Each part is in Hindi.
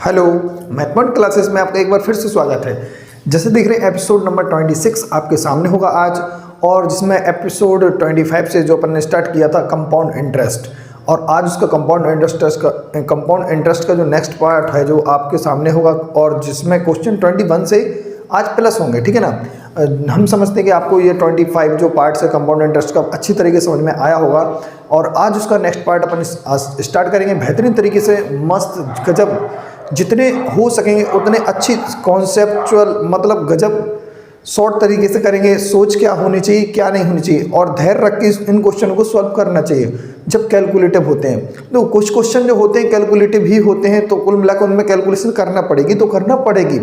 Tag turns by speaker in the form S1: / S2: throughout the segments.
S1: हेलो, मैथमेटिक्स क्लासेस में आपका एक बार फिर से स्वागत है। जैसे देख रहे हैं एपिसोड नंबर 26 आपके सामने होगा आज, और जिसमें एपिसोड 25 से जो अपन ने स्टार्ट किया था कंपाउंड इंटरेस्ट, और आज उसका कंपाउंड इंटरेस्ट का जो नेक्स्ट पार्ट है जो आपके सामने होगा, और जिसमें क्वेश्चन 21 से आज प्लस होंगे। ठीक है ना। हम समझते हैं कि आपको ये 25 जो पार्ट्स है कंपाउंड इंटरेस्ट का अच्छी तरीके से समझ में आया होगा, और आज उसका नेक्स्ट पार्ट अपन स्टार्ट करेंगे बेहतरीन तरीके से, मस्त गजब, जितने हो सकेंगे उतने अच्छी कॉन्सेप्चुअल, मतलब गजब शॉर्ट तरीके से करेंगे। सोच क्या होनी चाहिए, क्या नहीं होनी चाहिए, और धैर्य रख के इन क्वेश्चन को सॉल्व करना चाहिए जब कैलकुलेटिव होते हैं। तो कुछ क्वेश्चन जो होते हैं कैलकुलेटिव ही होते हैं, तो कुल मिलाकर उनमें कैलकुलेशन करना पड़ेगी, तो करना पड़ेगी।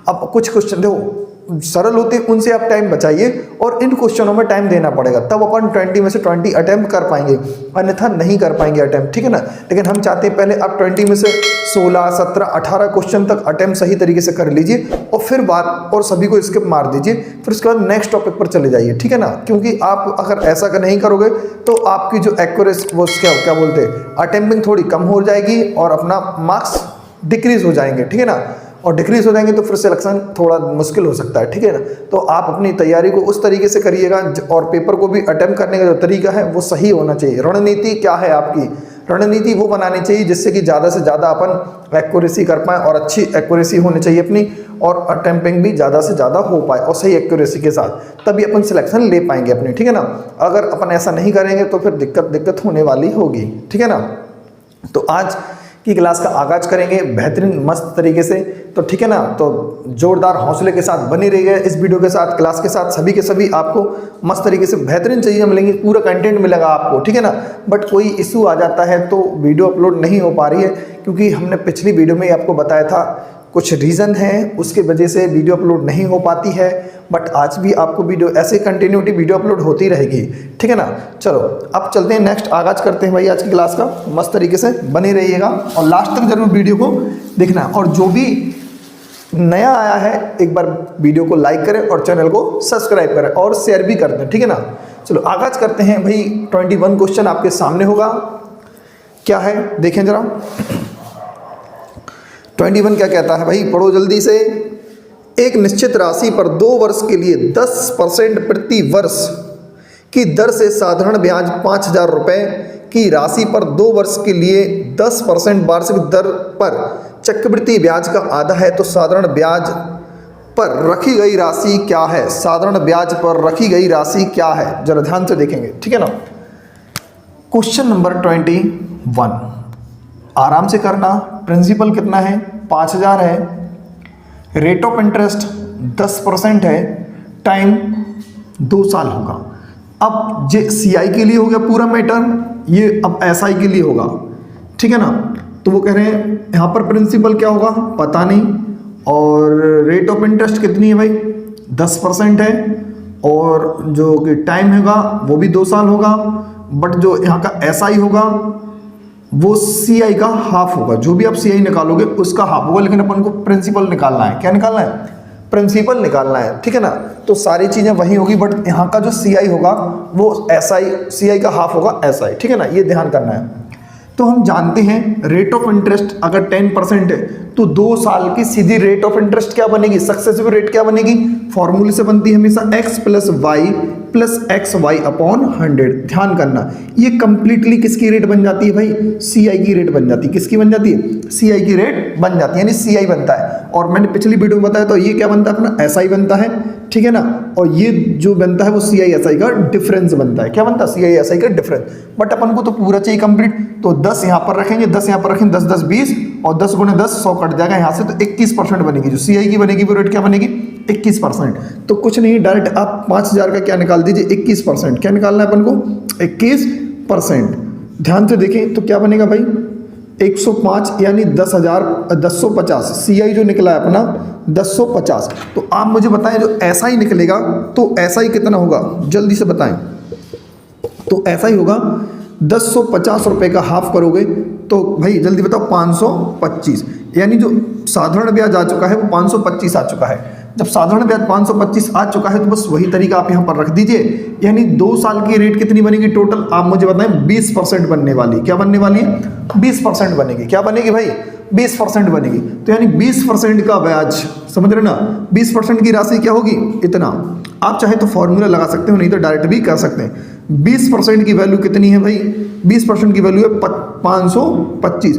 S1: अब कुछ क्वेश्चन देखो सरल होते हैं, उनसे आप टाइम बचाइए, और इन क्वेश्चनों में टाइम देना पड़ेगा, तब अपन 20 में से 20 अटेम्प्ट कर पाएंगे, अन्यथा नहीं कर पाएंगे अटेम्प्ट। ठीक है ना। लेकिन हम चाहते हैं पहले आप 20 में से 16, 17, 18 क्वेश्चन तक अटेम्प्ट सही तरीके से कर लीजिए, और फिर बात और सभी को स्किप मार दीजिए, फिर उसके बाद नेक्स्ट टॉपिक पर चले जाइए। ठीक है ना। क्योंकि आप अगर ऐसा नहीं करोगे तो आपकी जो एक्यूरेसी वो क्या बोलते हैं अटेम्प्टिंग थोड़ी कम हो जाएगी, और अपना मार्क्स डिक्रीज हो जाएंगे। ठीक है ना। और डिक्रीज हो जाएंगे तो फिर सिलेक्शन थोड़ा मुश्किल हो सकता है। ठीक है ना। तो आप अपनी तैयारी को उस तरीके से करिएगा, और पेपर को भी अटेम्प्ट करने का जो तरीका है वो सही होना चाहिए। रणनीति क्या है आपकी, रणनीति वो बनानी चाहिए जिससे कि ज़्यादा से ज़्यादा अपन एक्यूरेसी कर पाएँ, और अच्छी एक्यूरेसी होनी चाहिए अपनी, और अटेम्प्टिंग भी ज़्यादा से ज़्यादा हो पाए और सही एक्यूरेसी के साथ, तभी अपन सिलेक्शन ले पाएंगे अपनी। ठीक है ना। अगर अपन ऐसा नहीं करेंगे तो फिर दिक्कत होने वाली होगी। ठीक है ना। तो आज की क्लास का आगाज करेंगे बेहतरीन मस्त तरीके से, तो ठीक है ना। तो जोरदार हौसले के साथ बने रहिए इस वीडियो के साथ, क्लास के साथ। सभी के सभी आपको मस्त तरीके से बेहतरीन चीज़ें मिलेंगी, पूरा कंटेंट मिलेगा आपको। ठीक है ना। बट कोई इशू आ जाता है तो वीडियो अपलोड नहीं हो पा रही है, क्योंकि हमने पिछली वीडियो में आपको बताया था कुछ रीज़न है, उसके वजह से वीडियो अपलोड नहीं हो पाती है। बट आज भी आपको वीडियो ऐसे कंटिन्यूटी वीडियो अपलोड होती रहेगी। ठीक है ना। चलो अब चलते हैं, नेक्स्ट आगाज करते हैं भाई आज की क्लास का। मस्त तरीके से बने रहिएगा और लास्ट तक जरूर वीडियो को देखना, और जो भी नया आया है एक बार वीडियो को लाइक करें और चैनल को सब्सक्राइब करें और शेयर भी कर दें। ठीक है ना। चलो आगाज करते हैं भाई। 21 क्वेश्चन आपके सामने होगा, क्या है देखें जरा। 21 क्या कहता है भाई, पढ़ो जल्दी से। एक निश्चित राशि पर 2 वर्ष के लिए 10% प्रति वर्ष की दर से साधारण ब्याज 5,000 रुपये की राशि पर 2 वर्ष के लिए 10% वार्षिक दर पर चक्रवृद्धि ब्याज का आधा है, तो साधारण ब्याज पर रखी गई राशि क्या है। साधारण ब्याज पर रखी गई राशि क्या है, जरा ध्यान से देखेंगे। ठीक है ना। क्वेश्चन नंबर 21 आराम से करना। प्रिंसिपल कितना है, 5,000 है। रेट ऑफ इंटरेस्ट 10% है। टाइम 2 साल होगा। अब ये CI के लिए हो गया पूरा मैटर, ये अब SI के लिए होगा। ठीक है ना। तो वो कह रहे हैं यहाँ पर प्रिंसिपल क्या होगा पता नहीं, और रेट ऑफ इंटरेस्ट कितनी है भाई 10% है, और जो कि टाइम होगा वो भी 2 साल होगा। बट जो यहाँ का SI होगा वो CI का हाफ होगा। जो भी आप CI निकालोगे उसका हाफ होगा, लेकिन अपन को प्रिंसिपल निकालना है। क्या निकालना है, प्रिंसिपल निकालना है। ठीक है ना। तो सारी चीज़ें वही होगी, बट यहाँ का जो CI होगा वो CI का हाफ होगा SI। ठीक है ना। ये ध्यान करना है। तो हम जानते हैं रेट ऑफ इंटरेस्ट अगर 10% है तो 2 साल की सीधी रेट ऑफ इंटरेस्ट क्या बनेगी, सक्सेसिव रेट क्या बनेगी, फॉर्मूले से बनती है हमेशा x + y + xy अपॉन 100। ध्यान करना, ये कंप्लीटली किसकी रेट बन जाती है भाई, CI की रेट बन जाती है। किसकी बन जाती है, CI की रेट बन जाती है, यानी CI बनता है। और मैंने पिछली वीडियो में बताया तो ये क्या बनता है अपना SI बनता है। ठीक है ना। और ये जो बनता है वो CI SI का डिफरेंस बनता है। क्या बनता है, CI SI का डिफरेंस। बट अपन को तो पूरा चाहिए कंप्लीट, तो 10 यहाँ पर रखेंगे, 10 यहाँ पर रखेंगे, 10 10 20, और 10 × 10 100 कट जाएगा यहाँ से, तो 21% बनेगी। जो CI की बनेगी वो रेट क्या बनेगी 21%। तो कुछ नहीं, डायरेक्ट आप 5,000 का क्या निकाल दीजिए 21%। क्या निकालना है अपन को 21%। ध्यान से देखें तो क्या बनेगा भाई 105, यानी 10,150। CI जो निकला है अपना 1050। तो आप मुझे बताएं जो SI निकलेगा तो SI कितना होगा, जल्दी से बताएं। तो SI होगा 1050 रुपये का हाफ करोगे तो भाई जल्दी बताओ 525, यानी जो साधारण ब्याज आ चुका है वो 525 आ चुका है। जब साधारण ब्याज 525 आ चुका है तो बस वही तरीका आप यहाँ पर रख दीजिए, यानी 2 साल की रेट कितनी बनेगी टोटल, आप मुझे बताएं 20% बनने वाली। क्या बनने वाली है, 20% बनेगी। क्या बनेगी भाई, 20% बनेगी। तो यानी 20% का ब्याज, समझ रहे ना, 20% की राशि क्या होगी, इतना। आप चाहे तो फॉर्मूला लगा सकते हो, नहीं तो डायरेक्ट भी कर सकते हैं। 20% की वैल्यू कितनी है भाई, 20% की वैल्यू है 525।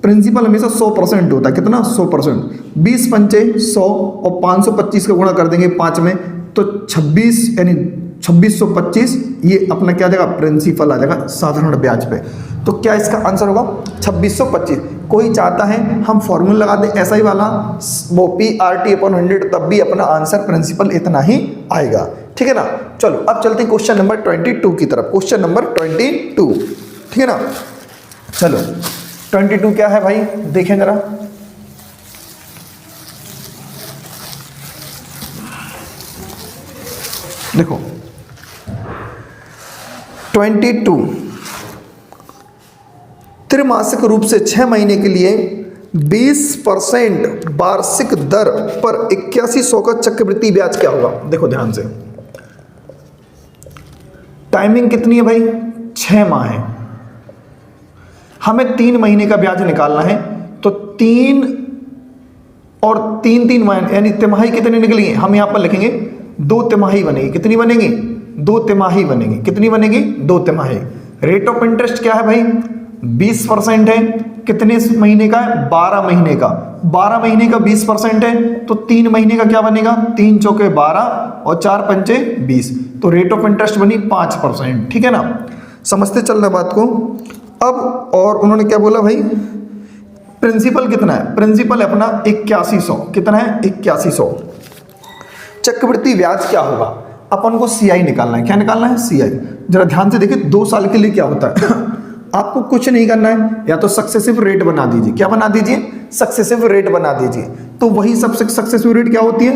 S1: प्रिंसिपल हमेशा 100% होता है, कितना, 100%। 20 पंचे 100 और 525 का गुणा कर देंगे 5 में, तो 26 यानी 2625 ये अपना क्या आ जाएगा, प्रिंसिपल आ जाएगा साधारण ब्याज पे। तो क्या इसका आंसर होगा 2625। कोई चाहता है हम फॉर्मूला लगा दें ऐसा ही वाला, वो PRT/100, तब भी अपना आंसर प्रिंसिपल इतना ही आएगा, ठीक है ना। चलो अब चलते हैं क्वेश्चन नंबर 22 की तरफ। क्वेश्चन नंबर 22, ठीक है ना। चलो 22 क्या है भाई, देखें जरा। देखो 22, त्रिमासिक रूप से 6 महीने के लिए 20% वार्षिक दर पर 8100 का चक्रवृद्धि ब्याज क्या होगा। देखो ध्यान से, टाइमिंग कितनी है भाई, 6 माह है, हमें 3 महीने का ब्याज निकालना है। तो 3 और 3 महीने यानी तिमाही कितनी निकलेंगे, हम यहां पर लिखेंगे 2 तिमाही बनेगी। कितनी बनेगी, 2 तिमाही बनेगी। कितनी बनेगी, 2 तिमाही। रेट ऑफ इंटरेस्ट क्या है भाई, 20% है। कितने महीने का है, 12 महीने का। 12 महीने का 20% है, तो 3 महीने का क्या बनेगा, 3 चौके 12 और 4 पंचे 20। तो रेट ऑफ इंटरेस्ट बनी 5%, ठीक है ना। समझते चल रहा बात को। अब और उन्होंने क्या बोला भाई, प्रिंसिपल कितना है, प्रिंसिपल अपना 8100। कितना है, 8100। चक्रवृद्धि ब्याज क्या होगा, अपन को CI निकालना है। क्या निकालना है, CI। जरा ध्यान से देखिए, 2 साल के लिए क्या होता है आपको कुछ नहीं करना है, या तो सक्सेसिव रेट बना दीजिए। क्या बना दीजिए, सक्सेसिव रेट बना दीजिए। तो वही सबसे सक्सेसिव रेट क्या होती है,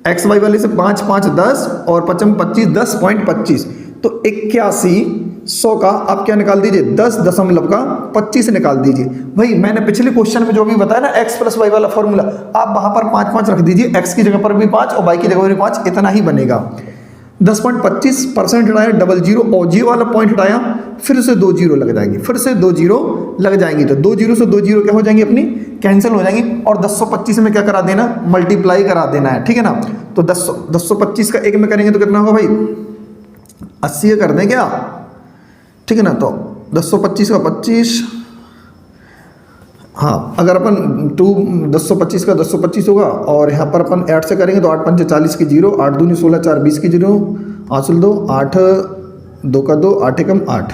S1: XY वाले से 5 5 10 और 55 25 10.25। तो 8100 का आप क्या निकाल दीजिए, 10.25 निकाल दीजिए। भाई मैंने पिछले क्वेश्चन में जो भी बताया ना, x + y वाला फॉर्मूला, आप वहां पर 5 5 रख दीजिए, x की जगह पर भी 5 और y की जगह पर भी 5, इतना ही बनेगा। 10.25% हटाया, 00 और जी वाला पॉइंट हटाया, फिर से 2 जीरो लग जाएंगे, फिर से 2 जीरो लग जाएंगी। तो 2 जीरो से 2 जीरो क्या हो जाएंगी, अपनी कैंसिल हो जाएंगी। और 1025 में क्या करा देना, मल्टीप्लाई करा देना है, ठीक है ना। तो 1025 का 1 में करेंगे तो कितना होगा भाई, 80 कर दें क्या, ठीक है ना। तो 1025 का 25, हाँ अगर अपन 1025 का 1025 होगा, और यहाँ पर अपन 8 से करेंगे तो 8 पंचे 40 की 0, 8 दूनी 16, 4 20 की 0, हासिल 2, 8 2 का 2, 8 एकम 8,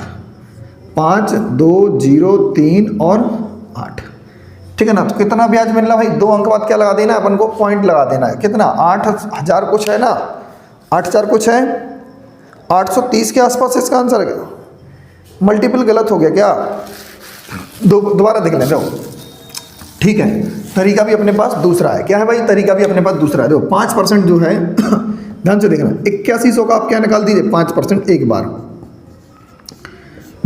S1: 5 2 0 3 और 8, ठीक है ना। तो कितना ब्याज मिल रहा भाई, 2 अंक बाद क्या लगा देना है अपन को, पॉइंट लगा देना है। कितना, 8000 कुछ है ना, 8000 कुछ है, 830 के आसपास इसका आंसर है। मल्टीपल गलत हो गया क्या, दोबारा देख लें, ठीक है। तरीका भी अपने पास दूसरा है। क्या है भाई, तरीका भी अपने पास दूसरा है। देखो 5% जो है ध्यान से देखना, 8100 का आप क्या निकाल दीजिए, 5% एक बार,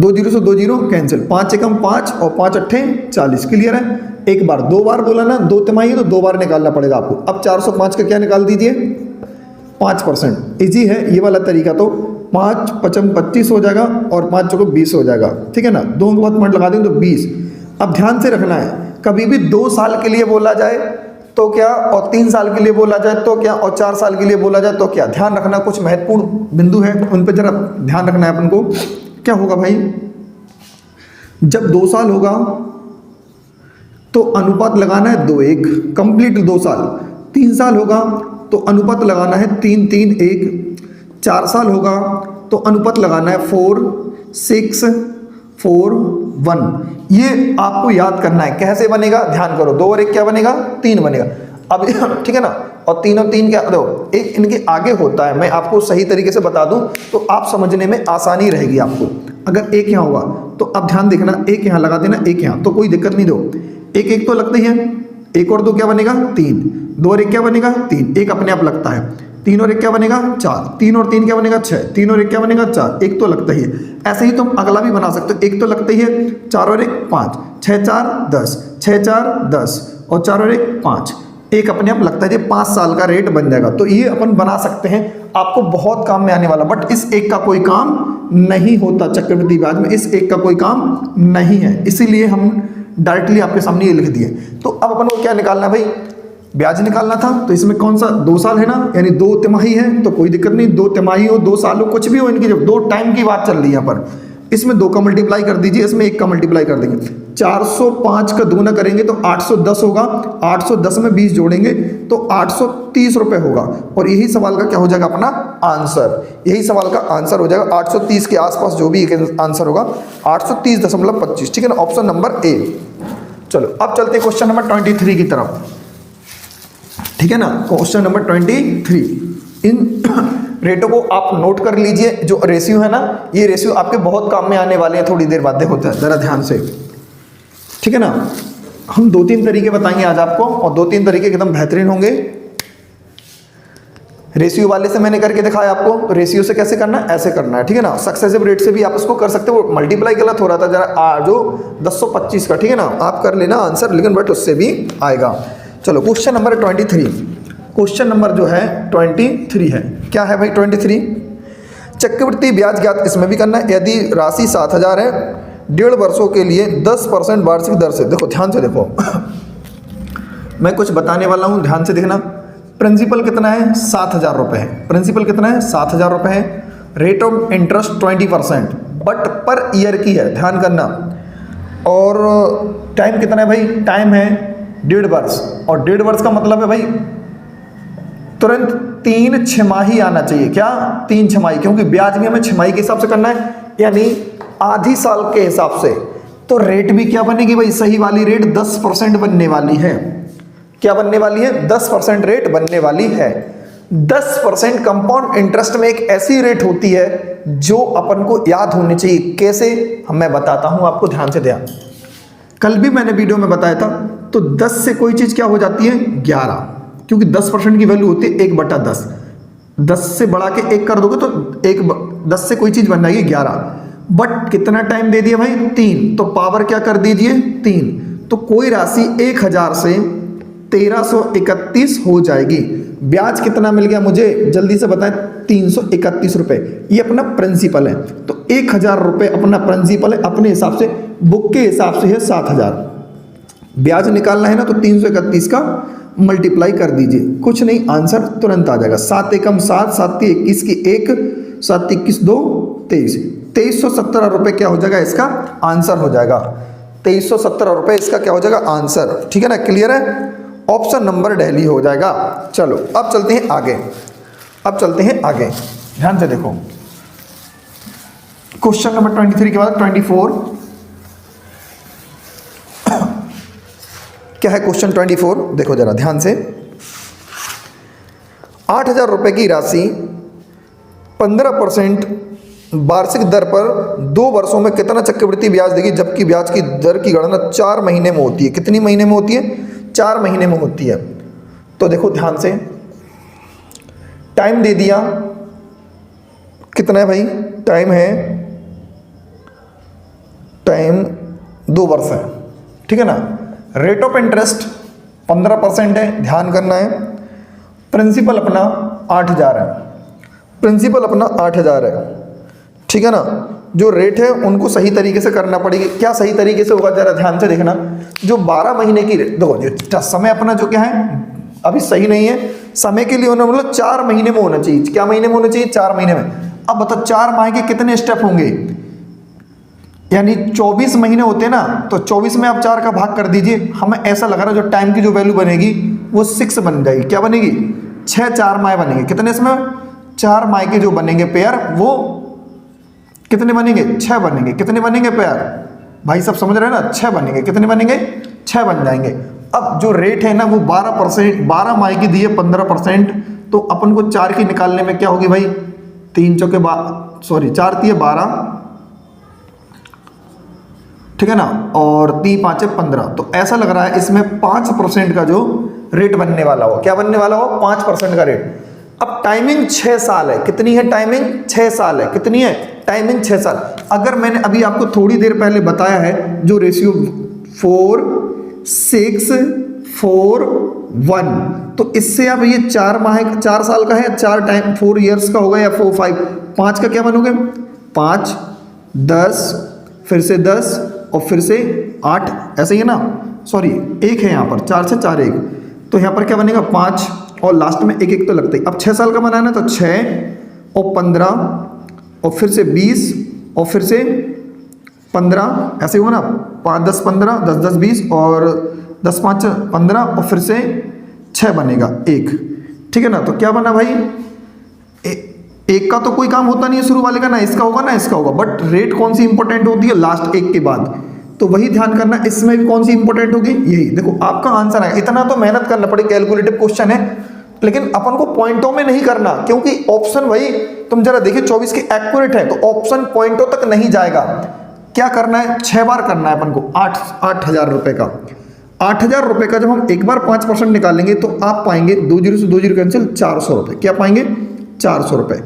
S1: 2 जीरो से 2 जीरो कैंसिल, 5 एकम 5 और 5 अट्ठे 40, क्लियर है। एक बार, 2 बार बोला ना, 2 तिमाही तो 2 बार निकालना पड़ेगा आपको। अब 405 का क्या निकाल दीजिए, 5%। इजी है ये वाला तरीका। तो 5 55 25 हो जाएगा और 5 चौको 20 हो जाएगा, ठीक है ना। 2 के बाद पॉइंट लगा दें तो 20। अब ध्यान से रखना है, कभी भी 2 साल के लिए बोला जाए तो क्या, और 3 साल के लिए बोला जाए तो क्या, और 4 साल के लिए बोला जाए तो क्या, ध्यान रखना। कुछ महत्वपूर्ण बिंदु है, उन पर जरा ध्यान रखना है अपन को। क्या होगा भाई, जब 2 साल होगा तो अनुपात लगाना है 2:1, कंप्लीट 2 साल। 3 साल होगा तो अनुपात लगाना है 3:3:1। 4 साल होगा तो अनुपात लगाना है 4:6:4:1। ये आपको याद करना है। कैसे बनेगा, ध्यान करो, 2 और 1 क्या बनेगा, 3 बनेगा। अब ठीक है ना, और 3 और 3 क्या, देखो एक इनके आगे होता है। मैं आपको सही तरीके से बता दूं तो आप समझने में आसानी रहेगी आपको। अगर 1 यहाँ होगा तो अब ध्यान देखना, 1 यहाँ लगा देना, 1 यहाँ, तो कोई दिक्कत नहीं। दो 1 1 तो लगता ही है, 1 और 2 क्या बनेगा, 3, 2 और 1 क्या बनेगा, 3, 1 अपने आप लगता है। 3 और 1 क्या बनेगा, 4, 3 और 3 क्या बनेगा, 6, 3 और 1 क्या बनेगा, 4, 1 तो लगता ही है। ऐसे ही तुम अगला भी बना सकते हो, 1 तो लगता ही है, 4 और 1 5, 6 4 10, 6 4 10 और 4 और 1 5, 1 अपने आप लगता है। 5 साल का रेट बन जाएगा। तो ये अपन बना सकते हैं, आपको बहुत काम में आने वाला। बट इस 1 का कोई काम नहीं होता चक्रवृद्धि ब्याज में, इस 1 का कोई काम नहीं है। इसीलिए हम डायरेक्टली आपके सामने ये लिख दिए। तो अब अपन को क्या निकालना है भाई, ब्याज निकालना था। तो इसमें कौन सा 2 साल है ना, यानी 2 तिमाही है, तो कोई दिक्कत नहीं, 2 तिमाही हो 2 साल हो कुछ भी हो, इनकी जब 2 टाइम की बात चल रही है यहाँ पर, इसमें 2 का मल्टीप्लाई कर दीजिए, इसमें 1 का मल्टीप्लाई कर देंगे। 405 का 2 ना करेंगे तो 810 होगा, 810 में 20 जोड़ेंगे तो 830 रुपये होगा। और यही सवाल का क्या हो जाएगा अपना आंसर, यही सवाल का आंसर हो जाएगा 830 के आसपास जो भी आंसर होगा 830.25, ठीक है ना, ऑप्शन नंबर ए। चलो अब चलते हैं क्वेश्चन नंबर 23 की तरफ, ठीक है ना। क्वेश्चन नंबर 23, इन रेटों को आप नोट कर लीजिए। जो रेशियो है ना, ये रेशियो आपके बहुत काम में आने वाले हैं थोड़ी देर बाद, देखो जरा ध्यान से, ठीक है ना। हम 2-3 तरीके बताएंगे आज आपको, और 2-3 तरीके एकदम बेहतरीन होंगे। रेशियो वाले से मैंने करके दिखाया आपको, तो रेशियो से कैसे करना है, ऐसे करना है, ठीक है ना। सक्सेसिव रेट से भी आप इसको कर सकते हो, मल्टीप्लाई गलत हो रहा था जरा, जो 1025 का, ठीक है ना, आप कर लेना आंसर, लेकिन बट उससे भी आएगा। चलो क्वेश्चन नंबर 23, क्वेश्चन नंबर जो है 23 है, क्या है भाई 23, चक्रवृद्धि ब्याज ज्ञात इसमें भी करना है। यदि राशि 7000 है, 1.5 वर्षों के लिए 10% वार्षिक दर से, देखो ध्यान से देखो मैं कुछ बताने वाला हूँ, ध्यान से देखना। प्रिंसिपल कितना है, 7000 रुपये है, प्रिंसिपल कितना है 7000 रुपये है। Rate of interest 20%, but per year की है, ध्यान करना। और टाइम कितना है भाई, टाइम है 1.5 वर्ष, और 1.5 वर्ष का मतलब है भाई तुरंत 3 छमाही आना चाहिए, क्या 3 छमाही, क्योंकि ब्याज भी हमें छमाही के हिसाब से करना है, यानी आधी साल के हिसाब से। तो रेट भी क्या बनेगी भाई, सही वाली रेट 10% बनने वाली है। क्या बनने वाली है, 10% रेट बनने वाली है। 10% कंपाउंड इंटरेस्ट में एक ऐसी रेट होती है जो अपन को याद होनी चाहिए। कैसे, हम मैं बताता हूं आपको, ध्यान से ध्यान। कल भी मैंने वीडियो में बताया था, तो 10 से कोई चीज क्या हो जाती है 11, क्योंकि 10% की वैल्यू होती है 1/10। 10 से बढ़ा के 1 कर दोगे तो 10 से कोई चीज बन जाएगी 11। बट कितना टाइम दे दिया भाई, 3, तो पावर क्या कर दीजिए 3, तो कोई राशि 1000 से 1331 हो जाएगी। ब्याज कितना मिल गया मुझे, जल्दी से बताएं, 331 रुपये, ये अपना प्रिंसिपल है। तो 1000 रुपये अपना प्रिंसिपल है, अपने हिसाब से, बुक के हिसाब से है 7000। ब्याज निकालना है ना, तो 331 का मल्टीप्लाई कर दीजिए, कुछ नहीं, आंसर तुरंत आ जाएगा। 7 एकम 7, 7 21 की 1, 7 21 2 23, 2317 रुपये क्या हो जाएगा, इसका आंसर हो जाएगा। 2317 रुपये इसका क्या हो जाएगा, आंसर, ठीक है ना, क्लियर है। ऑप्शन नंबर दिल्ली हो जाएगा। चलो अब चलते हैं आगे, अब चलते हैं आगे, ध्यान से देखो। क्वेश्चन नंबर 23 के बाद 24 क्या है, क्वेश्चन 24 देखो जरा ध्यान से। 8000 रुपये की राशि 15% वार्षिक दर पर 2 वर्षों में कितना चक्रवृद्धि ब्याज देगी, जबकि ब्याज की दर की गणना 4 महीने में होती है। कितनी महीने में होती है, 4 महीने में होती है। तो देखो ध्यान से, टाइम दे दिया, कितना है भाई, टाइम है, टाइम 2 वर्ष है, ठीक है ना। रेट ऑफ इंटरेस्ट 15% है, ध्यान करना है। प्रिंसिपल अपना 8000 है, प्रिंसिपल अपना 8000 है, ठीक है ना। जो रेट है उनको सही तरीके से करना पड़ेगी। क्या सही तरीके से होगा, जरा ध्यान से देखना। जो 12 महीने की रेट, देखो जो समय अपना जो क्या है अभी सही नहीं है, समय के लिए उन्होंने बोला 4 महीने में होना चाहिए। क्या महीने में होना चाहिए, 4 महीने में। अब बताओ 4 माह के कितने स्टेप होंगे, यानी 24 महीने होते हैं ना, तो 24 में आप 4 का भाग कर दीजिए। हमें ऐसा लग रहा है जो टाइम की जो वैल्यू बनेगी वो 6 बन जाएगी। क्या बनेगी, 6 4 माह बनेंगे। कितने इसमें, 4 माह के जो बनेंगे पेयर वो कितने बनेंगे, 6 बनेंगे। कितने बनेंगे पेयर, भाई सब समझ रहे हैं ना, 6 बनेंगे। कितने बनेंगे, 6 बन जाएंगे। अब जो रेट है ना वो 12%, 12 माह की दी है 15%, तो अपन को 4 की निकालने में क्या होगी भाई, 3 चौके 4 3 12, ठीक है ना, और 3 5 15। तो ऐसा लग रहा है इसमें 5% का जो रेट बनने वाला हो, क्या बनने वाला हो, 5% का रेट। अब टाइमिंग 6 साल है, कितनी है टाइमिंग, 6 साल है, कितनी है टाइमिंग, 6 साल। अगर मैंने अभी आपको थोड़ी देर पहले बताया है जो रेशियो 4 6 4 1, तो इससे आप ये 4 माह 4 साल का है, 4 टाइम 4 ईयर्स का होगा, या 4 5 5 का क्या बनोगे, 5 10 फिर से 10 और फिर से 8, ऐसे ही है ना, सॉरी 1 है यहाँ पर, 4 से 4 1, तो यहाँ पर क्या बनेगा 5 और लास्ट में 1 1 तो लगता ही। अब 6 साल का बनाना है तो 6 और 15 और फिर से 20 और फिर से 15, ऐसे हुआ ना, 5 10 15, 10 10 20 और 10 5 15 और फिर से 6 बनेगा 1, ठीक है ना। तो क्या बना भाई, एक का तो कोई काम होता नहीं है शुरू वाले का, ना इसका होगा ना इसका होगा, बट रेट कौन सी इंपॉर्टेंट होती है, लास्ट 1 के बाद, तो वही ध्यान करना। इसमें भी कौन सी इंपॉर्टेंट होगी, यही। देखो आपका आंसर है, इतना तो मेहनत करना पड़े, कैलकुलेटिव क्वेश्चन है, लेकिन अपन को पॉइंटों में नहीं करना, क्योंकि ऑप्शन भाई तुम जरा देखिए 24 के एक्यूरेट है, तो ऑप्शन पॉइंटों तक नहीं जाएगा। क्या करना है, 6 बार करना है अपन को, 8,000 रुपए का। 8,000 रुपए का जब हम एक बार 5% निकालेंगे तो आप पाएंगे 2 जीरो से 2 जीरो कैंसिल, 400 रुपए। क्या पाएंगे, 400 रुपए।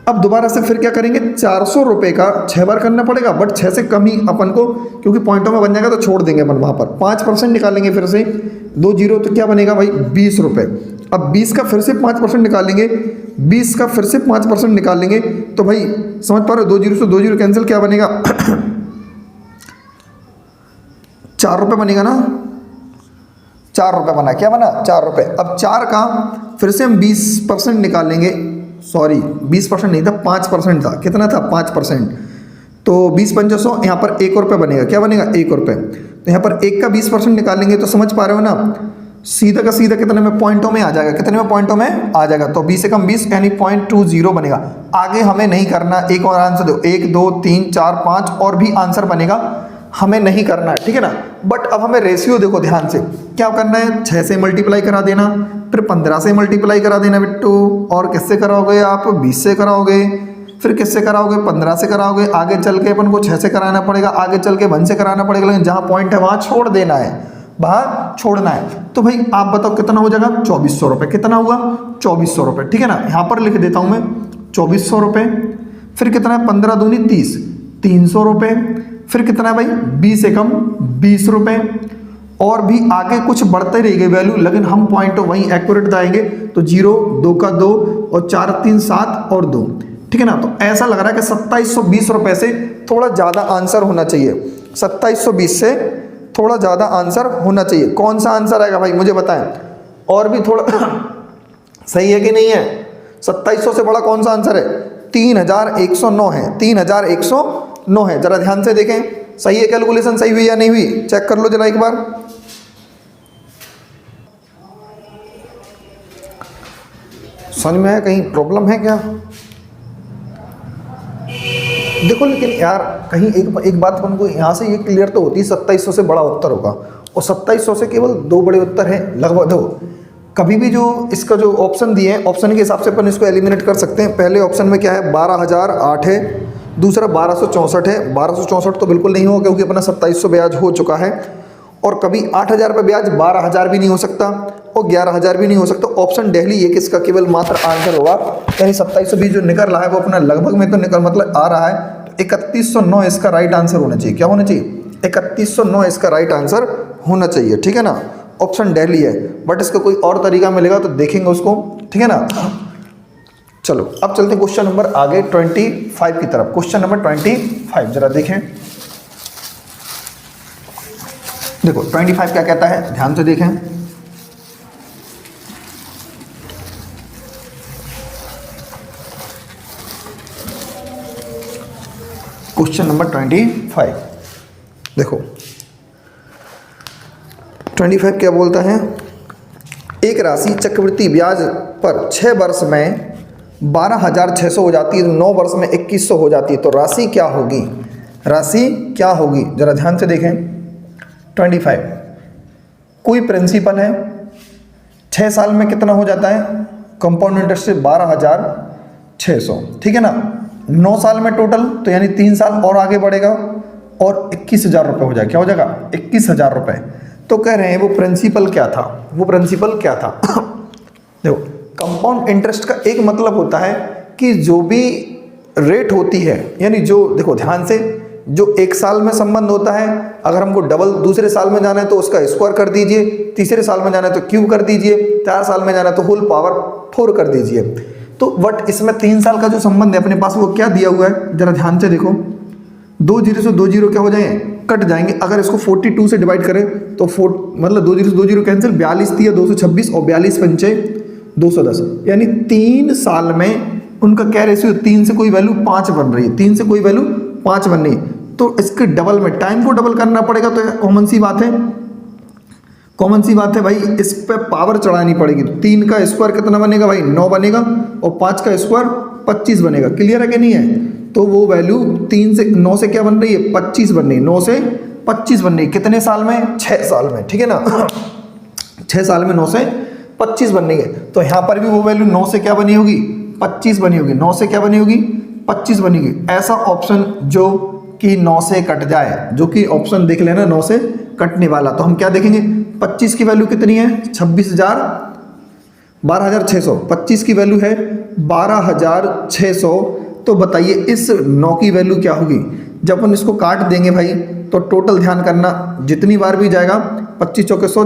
S1: अब दोबारा से फिर क्या करेंगे, 400 रुपए का 6 बार करना पड़ेगा, बट 6 से कम ही अपन को, क्योंकि पॉइंटों में बन जाएगा तो छोड़ देंगे अपन वहां पर। 5% निकालेंगे फिर से 2 जीरो, तो क्या बनेगा भाई 20 रुपए। अब 20 का फिर से 5% निकालेंगे, 20 का फिर से 5% निकालेंगे, तो भाई समझ पा रहे हो, 2 जीरो से 2 जीरो कैंसिल, क्या बनेगा 4 रुपए बनेगा ना, 4 रुपए बना, क्या बना 4 रुपए। अब 4 का फिर से हम 20% निकालेंगे, सॉरी 20% नहीं था, 5% था, कितना था 5%, तो 20 पंजा 100, यहाँ पर 1 रुपये बनेगा, क्या बनेगा 1 रुपये। तो यहाँ पर 1 का 20% निकालेंगे, तो समझ पा रहे हो ना, सीधा का सीधा कितने में, पॉइंटों में आ जाएगा, कितने में पॉइंटों में आ जाएगा, तो 20 से कम 20 यानी 0.20 बनेगा। आगे हमें नहीं करना, एक और आंसर दो, 1 2 3 4 5 और भी आंसर बनेगा, हमें नहीं करना है, ठीक है ना। बट अब हमें रेशियो देखो ध्यान से, क्या करना है, 6 से मल्टीप्लाई करा देना, फिर 15 से मल्टीप्लाई करा देना बिट्टू, और किससे कराओगे आप, 20 से कराओगे, फिर किससे कराओगे, 15 से कराओगे, आगे चल के अपन को 6 से कराना पड़ेगा, आगे चल के 1 से कराना पड़ेगा, लेकिन जहाँ पॉइंट है वहाँ छोड़ देना है, वहाँ छोड़ना है। तो भाई आप बताओ कितना हो जाएगा, 2400 रुपये। कितना हुआ, 2400 रुपये, ठीक है ना। यहाँ पर लिख देता हूँ मैं 2400 रुपये, फिर कितना है 15 दूनी 30, 300 रुपये, फिर कितना है भाई 20 से कम 20 रुपये, और भी आगे कुछ बढ़ते रहेंगे वैल्यू, लेकिन हम पॉइंट वहीं एक्यूरेट जाएंगे, तो 0 2 का 2 और 4 3 7 और 2, ठीक है ना। तो ऐसा लग रहा है कि 2720 रुपये से थोड़ा ज़्यादा आंसर होना चाहिए, 2720 से थोड़ा ज़्यादा आंसर होना चाहिए। कौन सा आंसर आएगा भाई मुझे बताएं, और भी थोड़ा सही है कि नहीं है, 2700 से बड़ा कौन सा आंसर है, 3109 है, 3109 है। जरा ध्यान से देखें, सही है, कैलकुलेशन सही हुई या नहीं हुई, चेक कर लो जरा एक बार। समझ में आया, कहीं प्रॉब्लम है क्या, देखो। लेकिन यार कहीं एक बात अपन को यहाँ से ये क्लियर तो होती है, 2700 से बड़ा उत्तर होगा, और 2700 से केवल 2 बड़े उत्तर हैं लगभग। दो कभी भी जो इसका जो ऑप्शन दिए हैं, ऑप्शन के हिसाब से अपन इसको एलिमिनेट कर सकते हैं। पहले ऑप्शन में क्या है, 12,008 है, दूसरा 1264 है। 1264 तो बिल्कुल नहीं होगा, क्योंकि अपना 2700 ब्याज हो चुका है, और कभी 8,000 पर ब्याज 12,000 भी नहीं हो सकता, और 11,000 भी नहीं हो सकता। ऑप्शन दिल्ली ये किसका केवल मात्र आंसर होगा, यानी 2720 जो निकल रहा है वो अपना लगभग में तो निकल मतलब आ रहा है, तो 3109 इसका राइट आंसर होना चाहिए। क्या होना चाहिए, 3109 इसका राइट आंसर होना चाहिए, ठीक है ना। ऑप्शन दिल्ली है, बट इसका कोई और तरीका मिलेगा तो देखेंगे उसको, ठीक है ना। चलो अब चलते हैं क्वेश्चन नंबर आगे 25 की तरफ। क्वेश्चन नंबर 25 जरा देखें, देखो 25 क्या कहता है, ध्यान से देखें। क्वेश्चन नंबर 25 देखो, 25 क्या बोलता है, एक राशि चक्रवृद्धि ब्याज पर 6 वर्ष में 12,600 हो जाती है, तो 9 वर्ष में 2100 हो जाती है, तो राशि क्या होगी, राशि क्या होगी, जरा ध्यान से देखें। 25 कोई प्रिंसिपल है, 6 साल में कितना हो जाता है, कंपाउंड इंटरेस्ट से 12,600, ठीक है ना। 9 साल में टोटल, तो यानी 3 साल और आगे बढ़ेगा, और 21,000 रुपये हो जाएगा। क्या हो जाएगा, 21,000 रुपये। तो कह रहे हैं वो प्रिंसिपल क्या था, वो प्रिंसिपल क्या था देखो, कंपाउंड इंटरेस्ट का एक मतलब होता है कि जो भी रेट होती है, यानी जो देखो ध्यान से, जो 1 साल में संबंध होता है, अगर हमको डबल दूसरे साल में जाना है तो उसका स्क्वायर कर दीजिए, तीसरे साल में जाना है तो क्यूब कर दीजिए, 4 साल में जाना है तो होल पावर 4 कर दीजिए। तो बट इसमें 3 साल का जो संबंध है अपने पास, वो क्या दिया हुआ है, जरा ध्यान से देखो। 2 जीरो से 2 जीरो क्या हो जाए, कट जाएंगे। अगर इसको 42 से डिवाइड करें तो मतलब 2 जीरो से 2 जीरो कैंसिल, 42 3 226 और 42 पंचे 210, यानी 3 साल में उनका क्या रेशियो, 3 से कोई वैल्यू 5 बन रही है, 3 से कोई वैल्यू 5 बन रही है। तो इसके डबल में टाइम को डबल करना पड़ेगा। तो कॉमन सी बात है, कॉमन सी बात है भाई, इस पे पावर चढ़ानी पड़ेगी। 3 का स्क्वायर कितना बनेगा भाई, 9 बनेगा, और 5 का स्क्वायर 25 बनेगा। क्लियर है कि नहीं है? तो वो वैल्यू 3 से 9 से क्या बन रही है, 25 बन रही है। 9 से 25 बन रही है, कितने साल में, 6 साल में, ठीक है ना। 6 साल में 9 से 25 बन रही है। तो यहाँ पर भी वो वैल्यू 9 से क्या बनी होगी, 25 बनी होगी। 9 से क्या बनी होगी, 25 बनी होगी। ऐसा ऑप्शन जो कि 9 से कट जाए, जो कि ऑप्शन देख लेना 9 से कटने वाला, तो हम क्या देखेंगे, 25 की वैल्यू कितनी है, 12,600। 25 की वैल्यू है 12,600। तो बताइए इस 9 की वैल्यू क्या होगी। जब अपन इसको काट देंगे भाई, तो टोटल ध्यान करना, जितनी बार भी जाएगा, 25 चौके 100,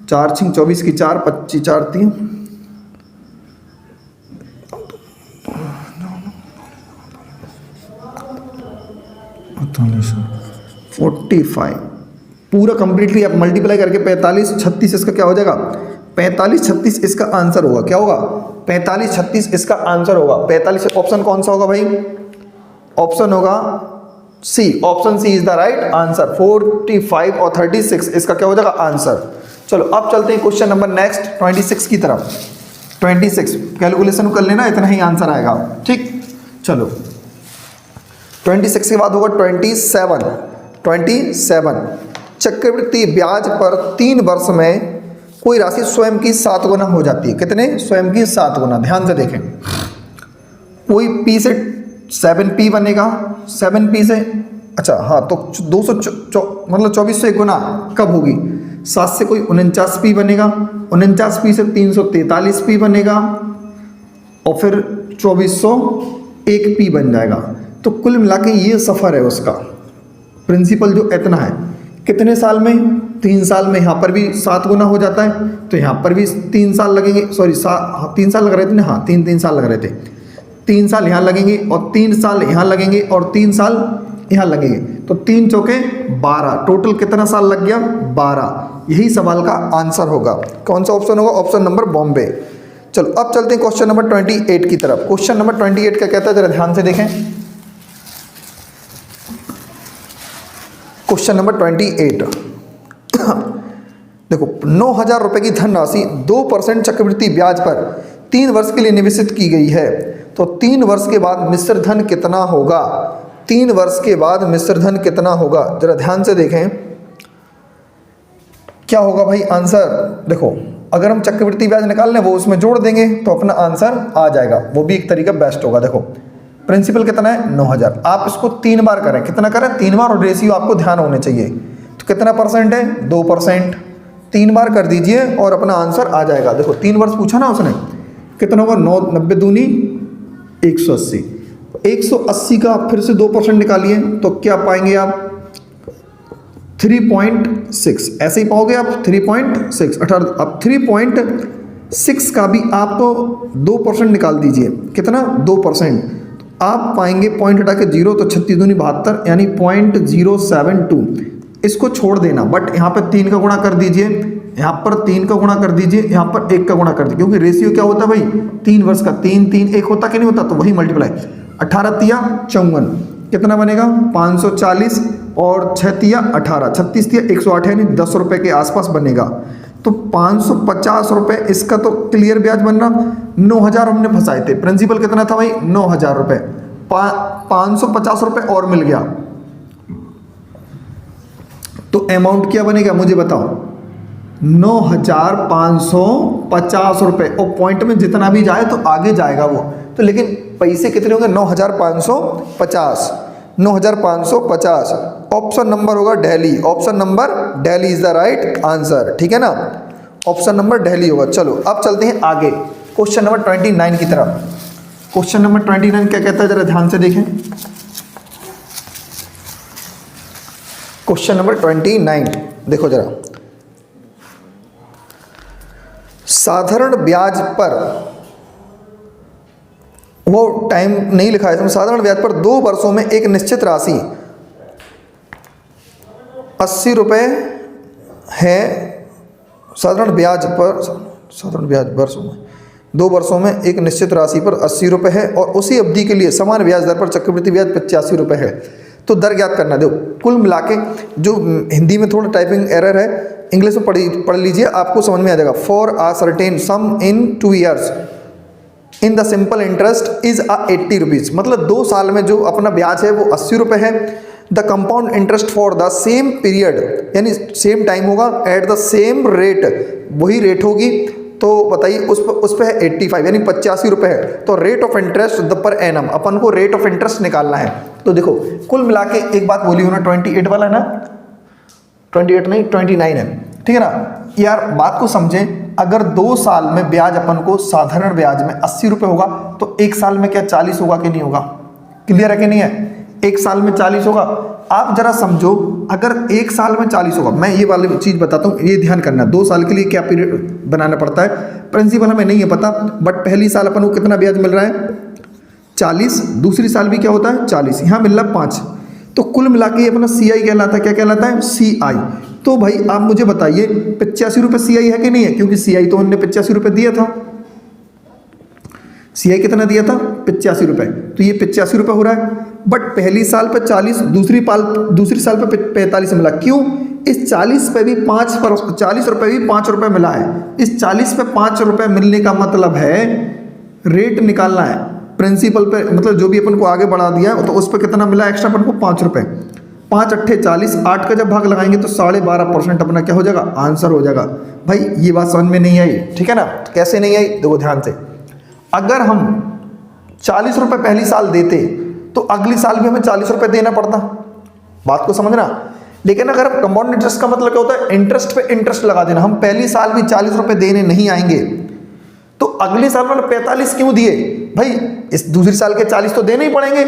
S1: 4 छिंग 24 की 4, 25 4 3 45, पूरा कंप्लीटली आप मल्टीप्लाई करके 45 36 इसका क्या हो जाएगा, 45 36 इसका आंसर होगा। क्या होगा, 45 36 इसका आंसर होगा। 45 ऑप्शन कौन सा होगा भाई, ऑप्शन होगा C, option C is the right answer. 45 और 36 इसका क्या हो जाएगा आंसर। चलो अब चलते हैं क्वेश्चन नंबर नेक्स्ट 26 की तरफ। 26 कैलकुलेशन कर लेना, इतना ही आंसर आएगा, ठीक। चलो 26 के बाद होगा 27। चक्रवृद्धि ब्याज पर 3 वर्ष में कोई राशि स्वयं की 7 गुना हो जाती है। कितने, स्वयं की 7 गुना। ध्यान से देखें, कोई P से 7P बनेगा, 7P से, अच्छा हाँ, तो 200 मतलब 2401 गुना कब होगी, 7 से कोई 49P बनेगा, 49P से 343P बनेगा, और फिर 2401P बन जाएगा। तो कुल मिला के ये सफ़र है उसका, प्रिंसिपल जो इतना है। कितने साल में, 3 साल में। यहाँ पर भी 7 गुना हो जाता है, तो यहाँ पर भी 3 साल लगेंगे, सॉरी 3 साल लग रहे थे ना, हाँ 3 साल लग रहे थे। 3 साल यहाँ लगेंगे, और 3 साल यहाँ लगेंगे, और 3 साल यहाँ लगेंगे। तो 3 चौके 12, टोटल कितना साल लग गया, 12। यही सवाल का आंसर होगा। कौन सा ऑप्शन होगा, ऑप्शन नंबर बॉम्बे। चलो अब चलते हैं क्वेश्चन नंबर 28 की तरफ। क्वेश्चन नंबर 28 क्या कहता है, जरा ध्यान से देखें। क्वेश्चन नंबर 28 देखो, 9,000 रुपए की धनराशि 2% चक्रवृद्धि ब्याज पर 3 वर्ष के लिए निवेशित की गई है। तो 3 वर्ष के बाद मिश्र धन कितना होगा, 3 वर्ष के बाद मिश्र धन कितना होगा, जरा ध्यान से देखें क्या होगा भाई आंसर। देखो अगर हम चक्रवृद्धि ब्याज निकाल लें, वो उसमें जोड़ देंगे तो अपना आंसर आ जाएगा, वो भी एक तरीका बेस्ट होगा। देखो प्रिंसिपल कितना है, 9,000। आप इसको 3 बार करें, कितना करें, 3 बार, और रेशियो आपको ध्यान होने चाहिए। तो कितना परसेंट है, 2%। 3 बार कर दीजिए और अपना आंसर आ जाएगा। देखो 3 वर्ष पूछा ना उसने, कितना होगा, 9 90 दूनी 180। 180 का फिर से 2% निकालिए, तो क्या पाएंगे आप, 3.6। ऐसे ही पाओगे आप 3.6। अब 3.6 का भी आप 2% निकाल दीजिए, कितना, 2%। आप पाएंगे पॉइंट हटा के 0, तो 36 दूनी 72, यानी 0.072। इसको छोड़ देना, बट यहाँ पर 3 का गुणा कर दीजिए, यहाँ पर 3 का गुणा कर दीजिए, यहाँ पर 1 का गुणा कर दीजिए, क्योंकि रेशियो क्या होता है भाई, 3 वर्ष का, 3 3 1 होता कि नहीं होता, तो वही मल्टीप्लाई। 18 तिया 54, कितना बनेगा, 540, और 6 तिया 18, 36 तिया 108, यानी 10 रुपये के आसपास बनेगा। तो 550 रुपये इसका तो क्लियर ब्याज बन रहा। 9,000 हमने फंसाए थे, प्रिंसिपल कितना था भाई, 9,000 रुपये। 550 रुपये और मिल गया, तो अमाउंट क्या बनेगा मुझे बताओ, 9,550 रुपये। और पॉइंट में जितना भी जाए तो आगे जाएगा वो, तो लेकिन पैसे कितने होंगे, 9,550। 9,550 ऑप्शन नंबर होगा Delhi. Option number Delhi is the right answer, ठीक है ना, ऑप्शन नंबर दिल्ली होगा। चलो अब चलते हैं आगे क्वेश्चन नंबर 29 की तरफ। क्वेश्चन नंबर 29 क्या कहता है, जरा ध्यान से देखें। क्वेश्चन नंबर 29 देखो जरा, साधारण ब्याज पर, वो टाइम नहीं लिखा है इसमें, साधारण ब्याज पर 2 वर्षों में एक निश्चित राशि 80 रुपये है साधारण ब्याज वर्षों में, 2 वर्षों में एक निश्चित राशि पर 80 रुपये है और उसी अवधि के लिए समान ब्याज दर पर चक्रवृद्धि ब्याज 85 रुपये है। तो दर ज्ञात करना। दो कुल मिला के, जो हिंदी में थोड़ा टाइपिंग एरर है, इंग्लिश में पढ़ लीजिए, आपको समझ में आ जाएगा। For uh certain some in 2 years in the simple interest is 80 rupees, मतलब 2 साल में जो अपना ब्याज है वो 80 रुपये है। The compound interest for the same period, यानी सेम टाइम होगा, एट द सेम रेट, वही रेट होगी। तो बताइए उस पर है 85, यानी 85 रुपये है। तो rate of interest the per annum, अपन को रेट ऑफ इंटरेस्ट निकालना है। तो देखो कुल मिला के एक बात बोली हूँ ना, 28 वाला है ना, 28 नहीं 29 है, ठीक है ना यार। बात को समझें, अगर 2 साल में ब्याज अपन को साधारण ब्याज में 80 रुपये होगा तो 1 साल में क्या 40 होगा कि नहीं होगा? क्लियर है कि नहीं है? 1 साल में 40 होगा। आप जरा समझो, अगर 1 साल में 40 होगा, मैं ये वाली चीज़ बताता हूँ, ये ध्यान करना। 2 साल के लिए क्या पीरियड बनाना पड़ता है, प्रिंसिपल हमें नहीं है पता, बट पहली साल अपन को कितना ब्याज मिल रहा है 40, दूसरी साल भी क्या होता है 40, यहाँ मिल रहा है 5। तो कुल मिला के अपना CI कहलाता है। क्या कहलाता है? CI। तो भाई आप मुझे बताइए 85 रुपये CI है कि नहीं है? क्योंकि CI तो उन्होंने 85 रुपये दिया था। CI कितना दिया था? 85 रुपये। तो ये 85 रुपये हो रहा है, बट पहली साल पे 40, दूसरी साल पे 45 मिला। क्यों? इस 40 पे भी 40 रुपये भी 5 रुपये मिला है। इस 40 पे 5 रुपये मिलने का मतलब है रेट निकालना है प्रिंसिपल पे, मतलब जो भी अपन को आगे बढ़ा दिया है, तो उस पर कितना मिला एक्स्ट्रा अपन को 5 रुपये। 5 अट्ठे 40, 8 का जब भाग लगाएंगे तो 12.5% अपना क्या हो जाएगा? आंसर हो जाएगा। भाई ये बात समझ में नहीं आई, ठीक है ना? कैसे नहीं आई देखो ध्यान से। अगर हम 40 रुपये पहली साल देते तो अगली साल भी हमें 40 रुपये देना पड़ता, बात को समझना। लेकिन अगर कंपाउंड इंटरेस्ट का मतलब क्या होता है? इंटरेस्ट पे इंटरेस्ट लगा देना। हम पहली साल भी 40 रुपये देने नहीं आएंगे, तो अगले साल मैंने 45 क्यों दिए? भाई इस दूसरी साल के 40 तो देने ही पड़ेंगे।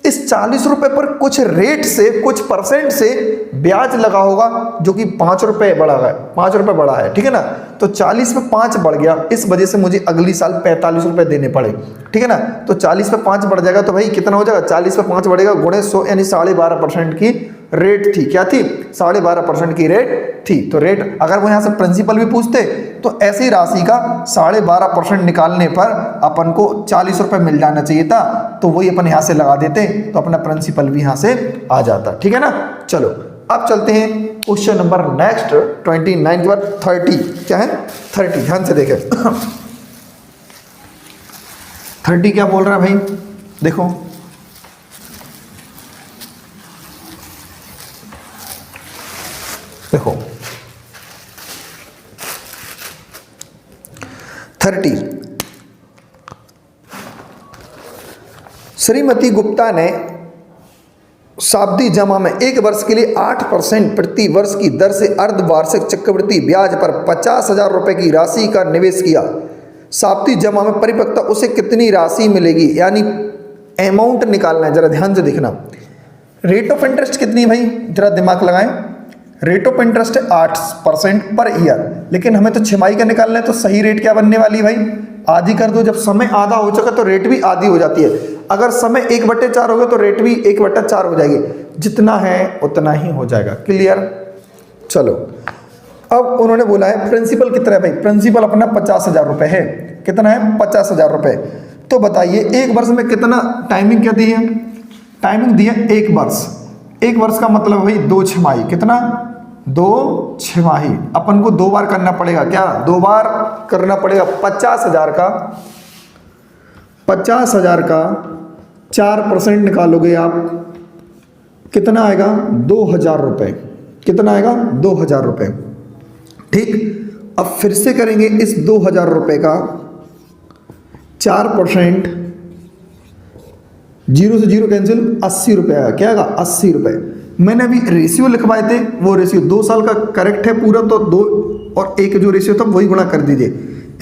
S1: इस 40 रुपये पर कुछ रेट से, कुछ परसेंट से ब्याज लगा होगा, जो कि 5 रुपये बढ़ा है, 5 रुपये बढ़ा है, ठीक है ना? तो 40 पे 5 बढ़ गया, इस वजह से मुझे अगली साल 45 रुपये देने पड़े, ठीक है ना? तो 40 पे 5 बढ़ जाएगा, तो भाई कितना हो जाएगा? 40 पे 5 बढ़ेगा गुणे 100, यानी 12.5% की रेट थी। क्या थी? 12.5% की रेट थी। तो रेट अगर वो यहाँ से प्रिंसिपल भी पूछते तो ऐसी राशि का 12.5% निकालने पर अपन को 40 रुपये मिल जाना चाहिए था, तो वही अपन यहाँ से लगा देते तो अपना प्रिंसिपल भी यहाँ से आ जाता, ठीक है ना? चलो अब चलते हैं क्वेश्चन नंबर नेक्स्ट 29 के बाद 30। क्या है? 30, ध्यान से देखें। 30 क्या बोल रहा है भाई? देखो देखो 30, श्रीमती गुप्ता ने सावधि जमा में 1 वर्ष के लिए 8% प्रति वर्ष की दर से अर्धवार्षिक चक्रवृद्धि ब्याज पर 50,000 रुपये की राशि का निवेश किया। सावधि जमा में परिपक्वता उसे कितनी राशि मिलेगी? यानी अमाउंट निकालना है। जरा ध्यान से देखना, रेट ऑफ इंटरेस्ट कितनी है भाई? जरा दिमाग लगाएं। रेट ऑफ इंटरेस्ट है 8% पर ईयर, लेकिन हमें तो छमाही का निकालना है, तो सही रेट क्या बनने वाली भाई? आधी कर दो। जब समय आधा हो चुका तो रेट भी आधी हो जाती है। अगर समय 1/4 होगा तो रेट भी 1/4 हो जाएगी। जितना है उतना ही हो जाएगा। क्लियर? चलो अब उन्होंने बोला है प्रिंसिपल कितना है भाई? प्रिंसिपल अपना 50,000 रुपये है। कितना है? 50,000 रुपये। तो बताइए 1 वर्ष में कितना टाइमिंग क्या दी है? टाइमिंग दी है 1 वर्ष। 1 वर्ष का मतलब भाई 2 छमाही। कितना? 2 छमाही। अपन को 2 बार करना पड़ेगा। क्या? 2 बार करना पड़ेगा। 50,000 का 4% निकालोगे आप, कितना आएगा? 2,000 रुपये। कितना आएगा? 2,000 रुपये। ठीक, अब फिर से करेंगे इस 2,000 रुपये का 4%, 0 से 0 कैंसिल, 80 रुपये आएगा। क्या आएगा? 80 रुपये। मैंने अभी रेशियो लिखवाए थे, वो रेशियो 2 साल का करेक्ट है पूरा, तो 2 और 1 जो रेशियो था वही गुणा कर दीजिए।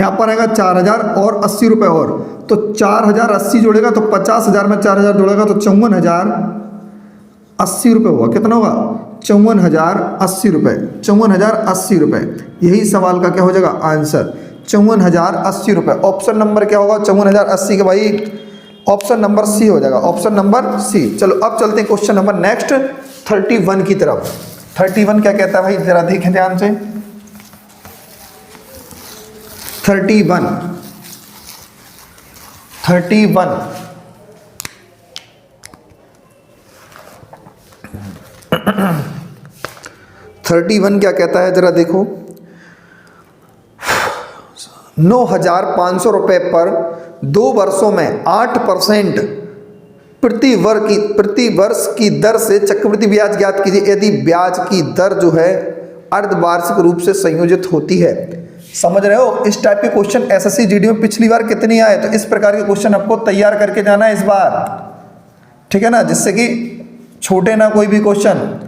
S1: यहाँ पर आएगा 4,000 और 80 रुपये और, तो 4,080 जोड़ेगा तो 50,000 में 4,000 जोड़ेगा तो 54,080 रुपये होगा। कितना होगा? 54,080 रुपये। 54,080 रुपये। यही सवाल का क्या हो जाएगा? आंसर 54,080 रुपये। ऑप्शन नंबर क्या होगा 54,080 का भाई? ऑप्शन नंबर सी हो जाएगा। Option number C. चलो अब चलते हैं क्वेश्चन नंबर नेक्स्ट 31 की तरफ। 31 क्या कहता है भाई, जरा देखें ध्यान से। 31 क्या कहता है, जरा देखो। 9,500 रुपये पर 2 वर्षों में 8% प्रति वर्ष की दर से चक्रवृद्धि ब्याज ज्ञात कीजिए यदि ब्याज की दर जो है अर्धवार्षिक रूप से संयोजित होती है। समझ रहे हो, इस टाइप के क्वेश्चन एसएससी जीडी में पिछली बार कितनी आए, तो इस प्रकार के क्वेश्चन आपको तैयार करके जाना है इस बार, ठीक है ना, जिससे कि छोटे ना कोई भी क्वेश्चन।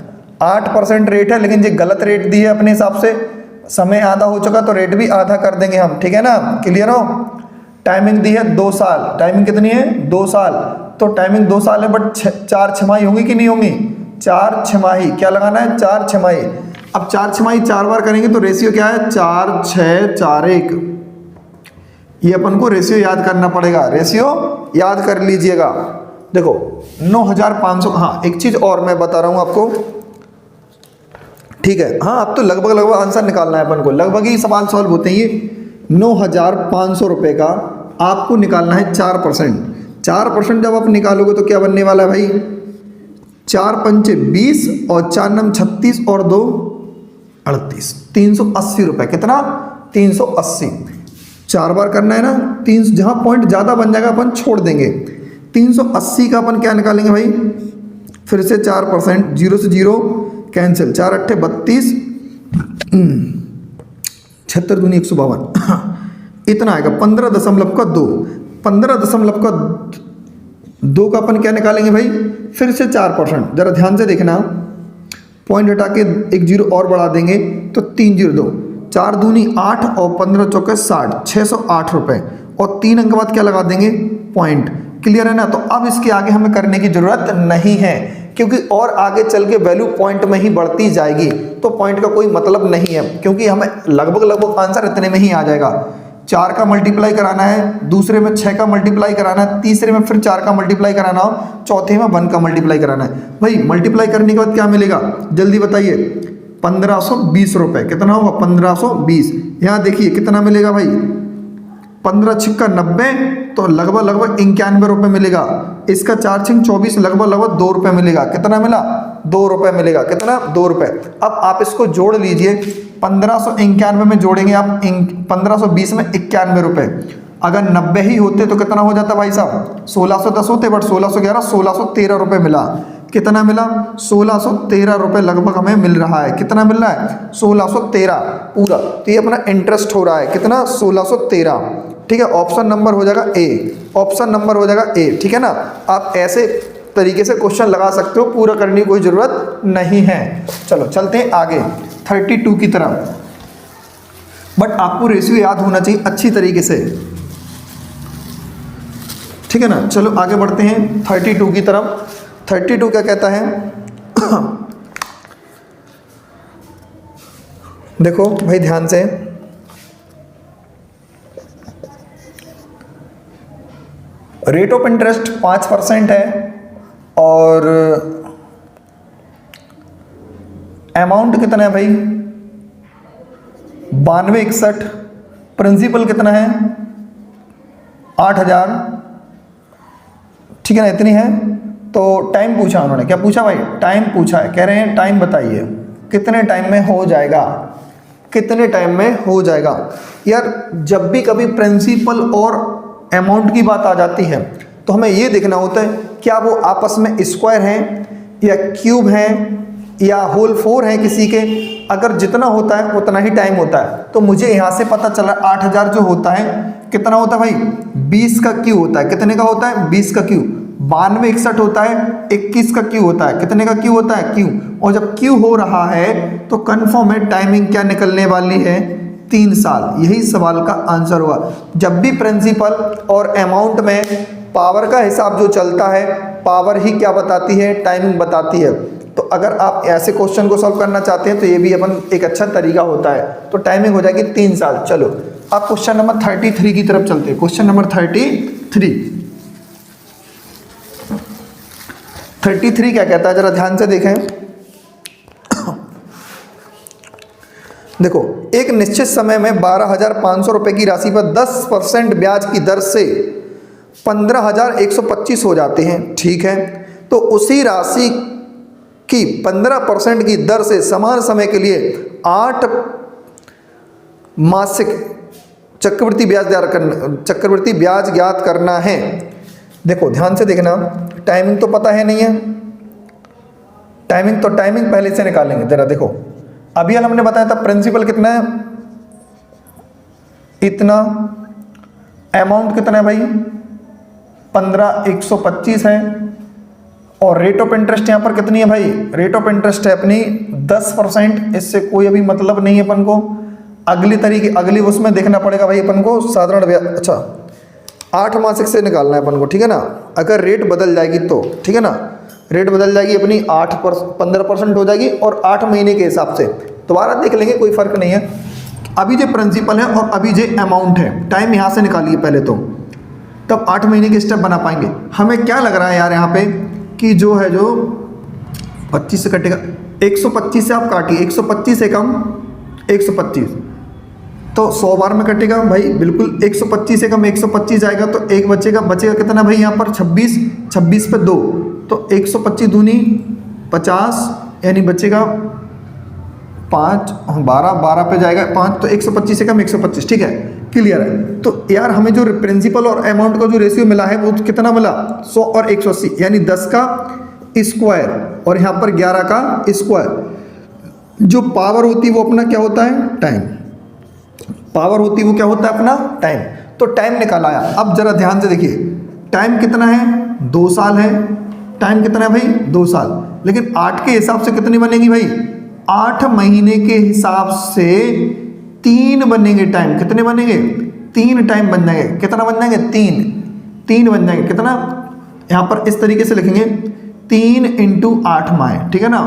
S1: 8% रेट है, लेकिन ये गलत रेट दी है अपने हिसाब से, समय आधा हो चुका तो रेट भी आधा कर देंगे हम, ठीक है ना, क्लियर हो। टाइमिंग दी है 2 साल, टाइमिंग कितनी है 2 साल, तो टाइमिंग 2 साल है, बट 4 छमाही होंगी कि नहीं होंगी, 4 छमाही, क्या लगाना है 4 छमाही। अब 4 छमाही 4 बार करेंगे तो रेशियो क्या है 4 6 4 1, ये अपन को रेशियो याद करना पड़ेगा, रेशियो याद कर लीजिएगा। देखो 9,500, हाँ एक चीज और मैं बता रहा हूं आपको, ठीक है, हाँ अब तो लगभग आंसर निकालना है अपन को, लगभग ही सवाल सॉल्व होते हैं ये। 9,500 रुपये का आपको निकालना है 4%। 4% जब आप निकालोगे तो क्या बनने वाला है भाई, 4 पंचे 20 और 4 नम 36 और 2 38, 380 रुपये। कितना 380, 4 बार करना है ना, 300 जहाँ पॉइंट ज़्यादा बन जाएगा अपन छोड़ देंगे। 380 का अपन क्या निकालेंगे भाई, फिर से 4%, 0 से 0 कैंसिल, 4 अट्ठे 32, 76 दूनी 152, इतना आएगा 15.2। 15.2 का अपन क्या निकालेंगे भाई, फिर से 4%, जरा ध्यान से देखना, पॉइंट हटा के 1 0 और बढ़ा देंगे तो 302, 4 दूनी 8 और 15 चौके 60, 608 रुपये, और 3 अंक बाद क्या लगा देंगे पॉइंट। क्लियर है ना, तो अब इसके आगे हमें करने की जरूरत नहीं है, क्योंकि और आगे चल के वैल्यू पॉइंट में ही बढ़ती जाएगी, तो पॉइंट का कोई मतलब नहीं है, क्योंकि हमें लगभग आंसर इतने में ही आ जाएगा। 4 का मल्टीप्लाई कराना है, दूसरे में 6 का मल्टीप्लाई कराना है, तीसरे में फिर 4 का मल्टीप्लाई कराना हो, चौथे में 1 का मल्टीप्लाई कराना है। भाई मल्टीप्लाई करने के बाद क्या मिलेगा जल्दी बताइए, 1520 रुपये। कितना होगा 1520, यहाँ देखिए कितना मिलेगा भाई, 15 छिक्का 90, तो लगभग 91 रुपये मिलेगा। इसका 4 छिंग 24, लगभग 2 रुपये मिलेगा। कितना मिला 2 रुपये मिलेगा, कितना 2 रुपये। अब आप इसको जोड़ लीजिए, 1591 में जोड़ेंगे आप 1520 में 91 रुपये, अगर 90 ही होते तो कितना हो जाता भाई साहब, 1610 होते, बट 1611, 1613 रुपये मिला। कितना मिला 1613 रुपये लगभग हमें मिल रहा है। कितना मिल रहा है 1613 पूरा, तो ये अपना इंटरेस्ट हो रहा है कितना 1613, ठीक है। ऑप्शन नंबर हो जाएगा ए, ऑप्शन नंबर हो जाएगा ए, ठीक है ना। आप ऐसे तरीके से क्वेश्चन लगा सकते हो, पूरा करने की कोई ज़रूरत नहीं है। चलो चलते हैं आगे 32 की तरफ, बट आपको रेशियो याद होना चाहिए अच्छी तरीके से, ठीक है ना। चलो आगे बढ़ते हैं 32 की तरफ। 32 क्या कहता है देखो भाई ध्यान से, रेट ऑफ इंटरेस्ट 5% है और अमाउंट कितना है भाई 9261, प्रिंसिपल कितना है 8000, ठीक है ना, इतनी है। तो टाइम पूछा उन्होंने, क्या पूछा भाई टाइम पूछा है, कह रहे हैं टाइम बताइए कितने टाइम में हो जाएगा, कितने टाइम में हो जाएगा। यार जब भी कभी प्रिंसिपल और अमाउंट की बात आ जाती है तो हमें ये देखना होता है क्या वो आपस में स्क्वायर हैं या क्यूब हैं या होल 4 हैं किसी के। अगर जितना होता है उतना ही टाइम होता है, तो मुझे यहाँ से पता चला 8000 जो होता है कितना होता है भाई 20 का क्यू होता है। कितने का होता है 20 का क्यू। 9261 होता है 21 का क्यू होता है। कितने का क्यू होता है क्यू। और जब क्यू हो रहा है तो कन्फर्म है टाइमिंग क्या निकलने वाली है 3 साल। यही सवाल का आंसर हुआ। जब भी प्रिंसिपल और अमाउंट में पावर का हिसाब जो चलता है, पावर ही क्या बताती है टाइमिंग बताती है। तो अगर आप ऐसे क्वेश्चन को सॉल्व करना चाहते हैं तो ये भी अपन एक अच्छा तरीका होता है। तो टाइमिंग हो जाएगी 3 साल। चलो अब क्वेश्चन नंबर 33 की तरफ चलते हैं। क्वेश्चन नंबर 33 क्या कहता है जरा ध्यान से देखें। देखो, एक निश्चित समय में 12,500 रुपये की राशि पर 10% ब्याज की दर से 15,125 हो जाते हैं, ठीक है। तो उसी राशि की 15% की दर से समान समय के लिए 8 मासिक चक्रवृद्धि ब्याज ज्ञात करना है। देखो ध्यान से देखना, टाइमिंग तो पता है नहीं है, टाइमिंग पहले से निकालेंगे। जरा देखो, अभी हमने बताया था प्रिंसिपल कितना है, इतना, अमाउंट कितना है भाई 15,125 है, और रेट ऑफ इंटरेस्ट यहाँ पर कितनी है भाई, रेट ऑफ इंटरेस्ट है अपनी 10%। इससे कोई अभी मतलब नहीं है अपन को, अगली उसमें देखना पड़ेगा भाई अपन को साधारण ब्याज। अच्छा, 8 मासिक से निकालना है अपन को, ठीक है ना। अगर रेट बदल जाएगी तो, ठीक है ना, रेट बदल जाएगी अपनी 15% हो जाएगी, और 8 महीने के हिसाब से दोबारा देख लेंगे, कोई फर्क नहीं है। अभी जो प्रिंसिपल है और अभी जो अमाउंट है, टाइम यहाँ से निकालिए पहले तो, तब 8 महीने के स्टेप बना पाएंगे। हमें क्या लग रहा है यार यहाँ पे कि जो 25 से कटेगा, 125 से आप काटिए, 125 से कम 125 तो 100 बार में कटेगा भाई, बिल्कुल 125 से कम 125 जाएगा तो एक बचेगा कितना भाई यहाँ पर 26 पे 2 तो 125 दूनी 50, यानी बचेगा 5, 12 पे जाएगा 5 तो 125 से कम 125, ठीक है, क्लियर है। तो यार हमें जो प्रिंसिपल और अमाउंट का जो रेशियो मिला है वो कितना मिला, 100 और 180, यानी 10 का स्क्वायर और यहाँ पर 11 का स्क्वायर। जो पावर होती है वो अपना क्या होता है, टाइम। पावर होती है वो क्या होता है अपना, टाइम। तो टाइम निकाला आया। अब जरा ध्यान से देखिए, टाइम कितना है, 2 साल है। टाइम कितना है भाई, 2 साल, लेकिन 8 के हिसाब से कितनी बनेगी भाई, 8 महीने के हिसाब से 3 बनेंगे टाइम। कितने बनेंगे, 3 टाइम बन जाएंगे। कितना बन जाएंगे, 3 बन जाएंगे। कितना, यहाँ पर इस तरीके से लिखेंगे 3 × 8 माह, ठीक है ना,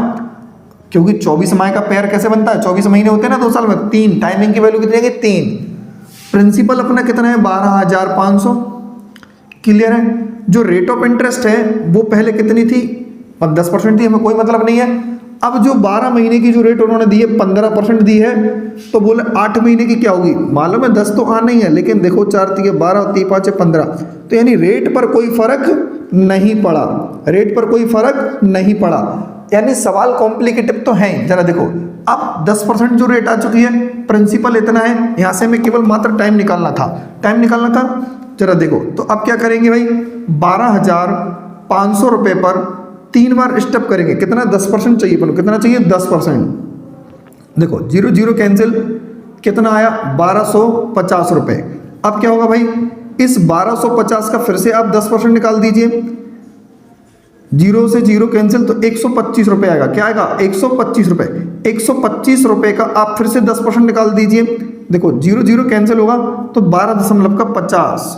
S1: क्योंकि 24 माह का पेयर कैसे बनता है, 24 महीने होते हैं ना 2 साल में। 3 टाइमिंग की वैल्यू कितनी है, 3। प्रिंसिपल अपना कितना है, 12,500, क्लियर है। जो रेट ऑफ इंटरेस्ट है वो पहले कितनी थी, 10% थी, हमें कोई मतलब नहीं है। अब जो 12 महीने की जो रेट उन्होंने दी है 15% दी है, तो बोले 8 महीने की क्या होगी, मालूम है 10 तो आना ही है, लेकिन देखो 4 × 12 3 × 5 = 15, तो यानी रेट पर कोई फर्क नहीं पड़ा, रेट पर कोई फर्क नहीं पड़ा। यानी सवाल कॉम्प्लिकेटेड तो है। जरा देखो, अब 10% जो रेट आ चुकी है, प्रिंसिपल इतना है, यहाँ से हमें केवल मात्र टाइम निकालना था। जरा देखो, तो अब क्या करेंगे भाई, 12,500 रुपये पर 3 बार स्टेप करेंगे। कितना, 10% चाहिए अपन को, कितना चाहिए, 10%। देखो 0 0 कैंसिल, कितना आया, 1,250 रुपये। अब क्या होगा भाई, इस 1,250 का फिर से आप 10% निकाल दीजिए, 0 से 0 कैंसिल, तो 125 रुपये आएगा। क्या आएगा, 125 रुपये। 125 रुपये का आप फिर से 10% निकाल दीजिए। देखो 0 0 कैंसिल होगा तो 12.50।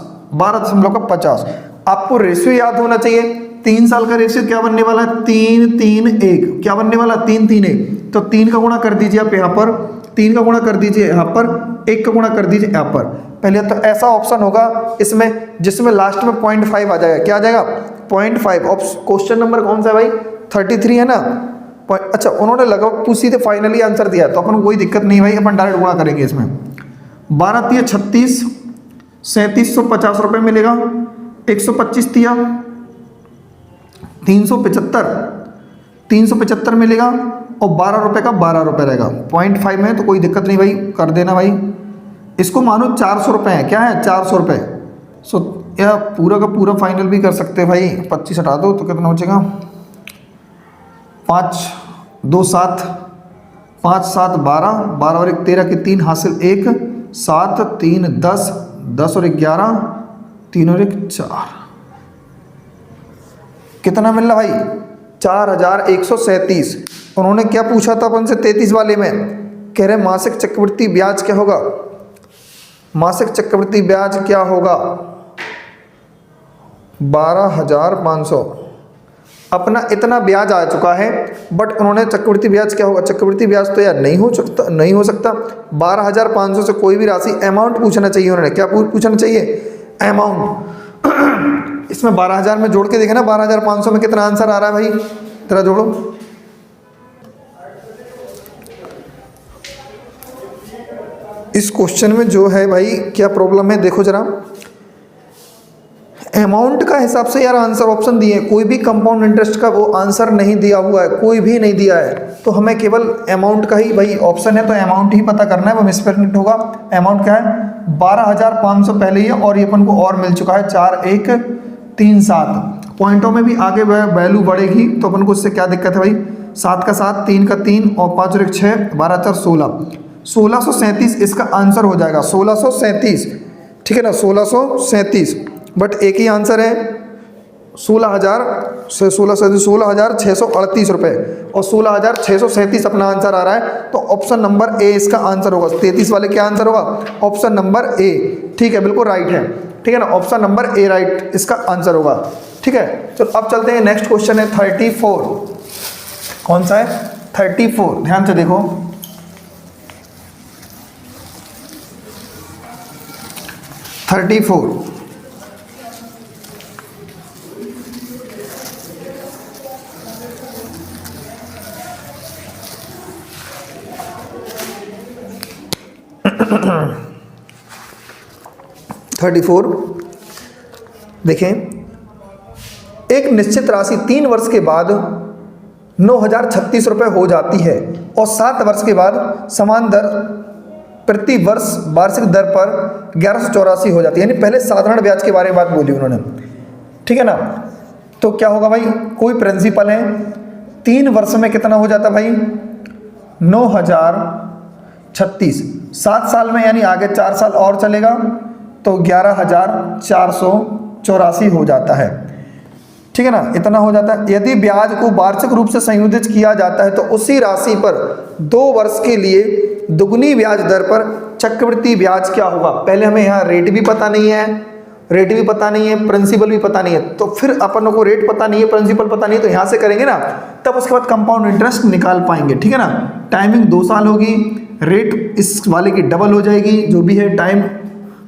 S1: आपको रेशियो याद होना चाहिए। 3 साल का रेशियो क्या बनने वाला है, 3 3 1। क्या बनने वाला, 3 3 1। तो 3 का गुणा कर दीजिए आप यहाँ पर, 3 का गुणा कर दीजिए यहाँ पर, 1 का गुणा कर दीजिए यहाँ पर। पहले तो ऐसा ऑप्शन होगा इसमें जिसमें लास्ट में 0.5 आ जाएगा। क्या आ जाएगा, 0.5। क्वेश्चन नंबर कौन सा है भाई, 33 है ना। अच्छा, उन्होंने लगभग पूछी थे, फाइनली आंसर दिया, तो अपन कोई दिक्कत नहीं भाई, अपन डायरेक्ट गुणा करेंगे इसमें। 12 × 36, 3750 रुपये मिलेगा। 125 × 375 मिलेगा, और 12 रुपये का 12 रुपये रहेगा। 0.5 में तो कोई दिक्कत नहीं भाई, कर देना भाई। इसको मानो 400 रुपये है, क्या है, 400 रुपये। सो या पूरा का पूरा फाइनल भी कर सकते हैं भाई। 25 हटा दो तो कितना बचेगा, 5 2 7, 5 7 12, 12 और 1 13 की 3 हासिल 1, 7 3 10, 10 और 1 11, 3 और 1 4। कितना मिल रहा भाई, 4,137। उन्होंने क्या पूछा था अपन से 33 वाले में, कह रहे मासिक चक्रवृद्धि ब्याज क्या होगा, मासिक चक्रवृद्धि ब्याज क्या होगा, 12,500। अपना इतना ब्याज आ चुका है, बट उन्होंने चक्रवृद्धि ब्याज क्या होगा, चक्रवृद्धि ब्याज तो यार नहीं हो सकता। 12,500 से कोई भी राशि अमाउंट पूछना चाहिए। उन्होंने क्या पूछना चाहिए, अमाउंट। इसमें 12,000 में जोड़ के देखे ना, 12,500 में कितना आंसर आ रहा है भाई, जरा जोड़ो। इस क्वेश्चन में जो है भाई क्या प्रॉब्लम है, देखो जरा। अमाउंट का हिसाब से यार आंसर ऑप्शन दिए, कोई भी कंपाउंड इंटरेस्ट का वो आंसर नहीं दिया हुआ है, कोई भी नहीं दिया है। तो हमें केवल अमाउंट का ही भाई ऑप्शन है, तो अमाउंट ही पता करना है, वो मिसप्रिंट होगा। अमाउंट क्या है, 12,500 पहले ही है, और ये अपन को और मिल चुका है 4137। पॉइंटों में भी आगे वैल्यू बढ़ेगी, तो अपन को इससे क्या दिक्कत है भाई। 7 का 7, 3 का 3 और 5 और 1 6, 12 4 16, 1637 इसका आंसर हो जाएगा। 1637, ठीक है ना, 1637। बट एक ही आंसर है, 16,638 रुपये, और 16,637 अपना आंसर आ रहा है। तो ऑप्शन नंबर ए इसका आंसर होगा। 33 वाले क्या आंसर होगा, ऑप्शन नंबर ए। ठीक है, बिल्कुल राइट है, ठीक है ना, ऑप्शन नंबर ए राइट इसका आंसर होगा। ठीक है, चलो अब चलते हैं, नेक्स्ट क्वेश्चन है 34। कौन सा है, 34, ध्यान से देखो। 34, देखें, एक निश्चित राशि 3 वर्ष के बाद 9,036 रुपये हो जाती है और 7 वर्ष के बाद समान दर प्रति वर्ष वार्षिक दर पर 1184 हो जाती है। यानी पहले साधारण ब्याज के बारे में बात बोली उन्होंने, ठीक है ना। तो क्या होगा भाई, कोई प्रिंसिपल है, 3 वर्ष में कितना हो जाता भाई, 9,036, 7 साल में यानी आगे 4 साल और चलेगा तो 11,484 हो जाता है, ठीक है ना, इतना हो जाता है। यदि ब्याज को वार्षिक रूप से संयोजित किया जाता है तो उसी राशि पर 2 वर्ष के लिए दुगुनी ब्याज दर पर चक्रवृद्धि ब्याज क्या होगा। पहले हमें यहाँ रेट भी पता नहीं है, प्रिंसिपल भी पता नहीं है, तो फिर अपन को रेट पता नहीं है, प्रिंसिपल पता नहीं है, तो यहाँ से करेंगे ना, तब उसके बाद कंपाउंड इंटरेस्ट निकाल पाएंगे, ठीक है ना। टाइमिंग 2 साल होगी, रेट इस वाले की डबल हो जाएगी, जो भी है टाइम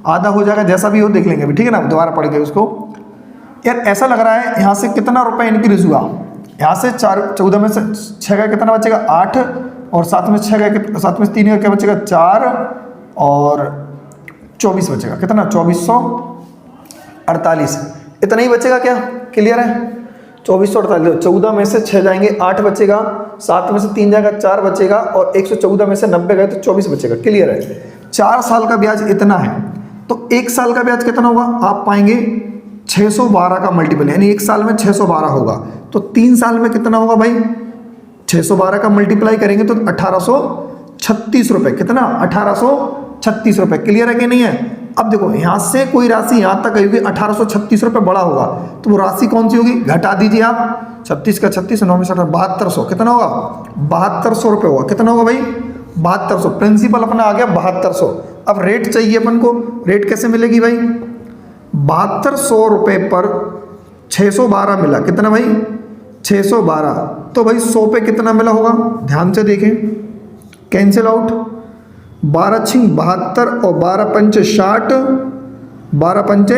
S1: आधा हो जाएगा, जैसा भी हो देख लेंगे अभी, ठीक है ना, दोबारा पढ़ के उसको। यार ऐसा लग रहा है यहाँ से कितना रुपए इंक्रीज हुआ, यहाँ से 14 में से 6 का कितना बचेगा, 8, और 7 में 6 का 7 में 3 का क्या बचेगा, 4, और 24 बचेगा, कितना 2448, इतना ही बचेगा क्या, क्लियर है। 2448, 14 में से 6 जाएंगे 8 बचेगा, 7 में से 3 जाएगा 4 बचेगा, और 114 में से 90 गए तो 24 बचेगा, क्लियर है। 4 साल का ब्याज इतना है, तो 1 साल का ब्याज कितना होगा, आप पाएंगे 612 का मल्टीपल, यानी 1 साल में 612 होगा, तो 3 साल में कितना होगा भाई, 612 का मल्टीप्लाई करेंगे तो 1836 रुपये, कितना 1836 रुपये, क्लियर है कि नहीं है। अब देखो यहाँ से कोई राशि यहाँ तक आई होगी, 1836 रुपये बड़ा होगा, तो वो राशि कौन सी होगी, घटा दीजिए आप, 36 का 36, 9 में 7200, कितना होगा, 7200 रुपये होगा, कितना होगा भाई, 7200। प्रिंसिपल अपना आ गया 7200। अब रेट चाहिए अपन को, रेट कैसे मिलेगी भाई, 7200 रुपये पर 612 मिला, कितना भाई 612, तो भाई 100 पे कितना मिला होगा, ध्यान से देखें, कैंसिल आउट, 12 छिंग 72 और 12 पंचे 60, 12 पंचे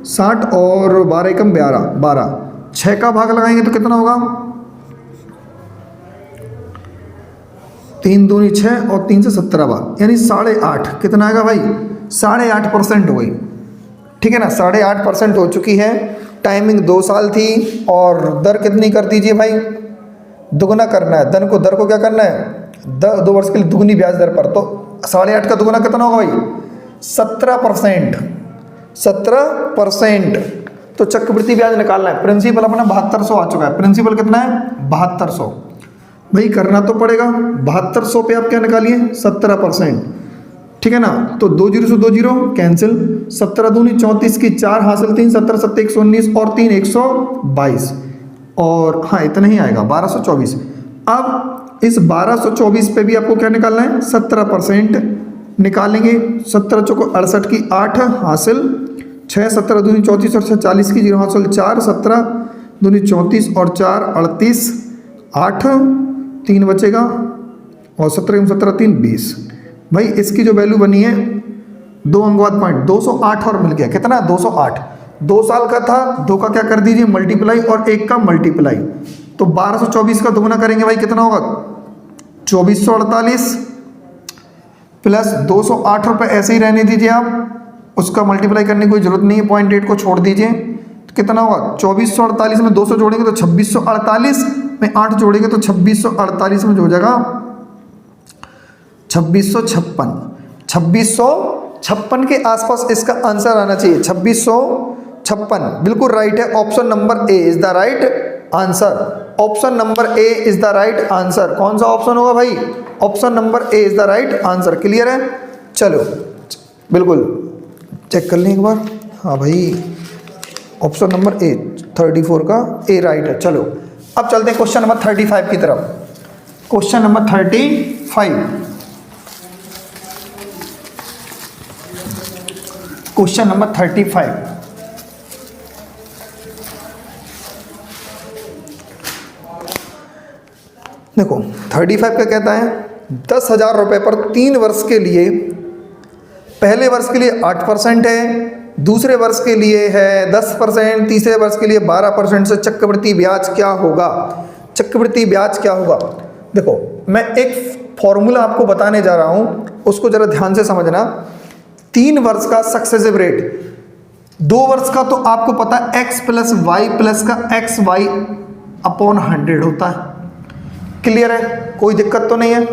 S1: 60 और 12 एकम 12, 6 का भाग लगाएंगे तो कितना होगा, 3 दूनी 6 और 3 से 17 बार, यानी 8.5, कितना आएगा भाई, 8.5% हो गई, ठीक है ना, 8.5% हो चुकी है। टाइमिंग 2 साल थी, और दर कितनी कर दीजिए भाई, दुगना करना है, दर को क्या करना है, 2 वर्ष के लिए दुगनी ब्याज दर पर, तो 8.5 का दुगना कितना होगा भाई, 17%, 17%। तो चक्रवृद्धि ब्याज निकालना है, प्रिंसिपल अपना 7200 आ चुका है, प्रिंसिपल कितना है 7200, भाई करना तो पड़ेगा, 7200 पे आप क्या निकालिए 17%, ठीक है ना। तो 2 0 से 2 0 कैंसिल, 17 दूनी 34 की 4 हासिल 3, 17 7 119 और 3 122, और हाँ इतना ही आएगा 1224। अब इस 1224 पे भी आपको क्या निकालना है, 17% निकालेंगे, 17 चौको 68 की 8 हासिल 6, 17 दूनी 34 और 6 40 की 0 हासिल 4, 17 दूनी 34 और 4 38, 8 3 बचेगा, और 17 17 3 20। भाई इसकी जो वैल्यू बनी है 2 अंगवाद पॉइंट 208 और मिल गया, कितना 208। 2 साल का था, 2 का क्या कर दीजिए मल्टीप्लाई और 1 का मल्टीप्लाई, तो 1224 का दोगुना करेंगे भाई कितना होगा 2448, प्लस 208 रुपये ऐसे ही रहने दीजिए आप, उसका मल्टीप्लाई करने की कोई जरूरत नहीं है, 0.8 को छोड़ दीजिए तो कितना होगा 2448 में 200 जोड़ेंगे तो 2648 में 8 जोड़ेंगे तो 2648 में जो हो जाएगा 2656। 2656 के आसपास इसका आंसर आना चाहिए, 2656 बिल्कुल राइट है। Option number A is the right answer. Option number A is the right answer. कौन सा ऑप्शन होगा भाई? Option number A is the right answer. Clear है? चलो बिल्कुल चेक कर लें एक बार। हाँ भाई ऑप्शन नंबर ए 34 का ए राइट है। चलो अब चलते हैं क्वेश्चन नंबर 35 की तरफ। Question number 35, question number 35। देखो 35 का कहता है 10,000 रुपये पर 3 वर्ष के लिए, पहले वर्ष के लिए 8% है, दूसरे वर्ष के लिए है 10%, तीसरे वर्ष के लिए 12% से चक्रवृद्धि ब्याज क्या होगा? चक्रवृद्धि ब्याज क्या होगा? देखो मैं एक फॉर्मूला आपको बताने जा रहा हूं, उसको जरा ध्यान से समझना। 3 वर्ष का सक्सेसिव रेट, 2 वर्ष का तो आपको पता है x प्लस वाई प्लस का एक्स वाई अपॉन 100 होता है। क्लियर है? कोई दिक्कत तो नहीं है?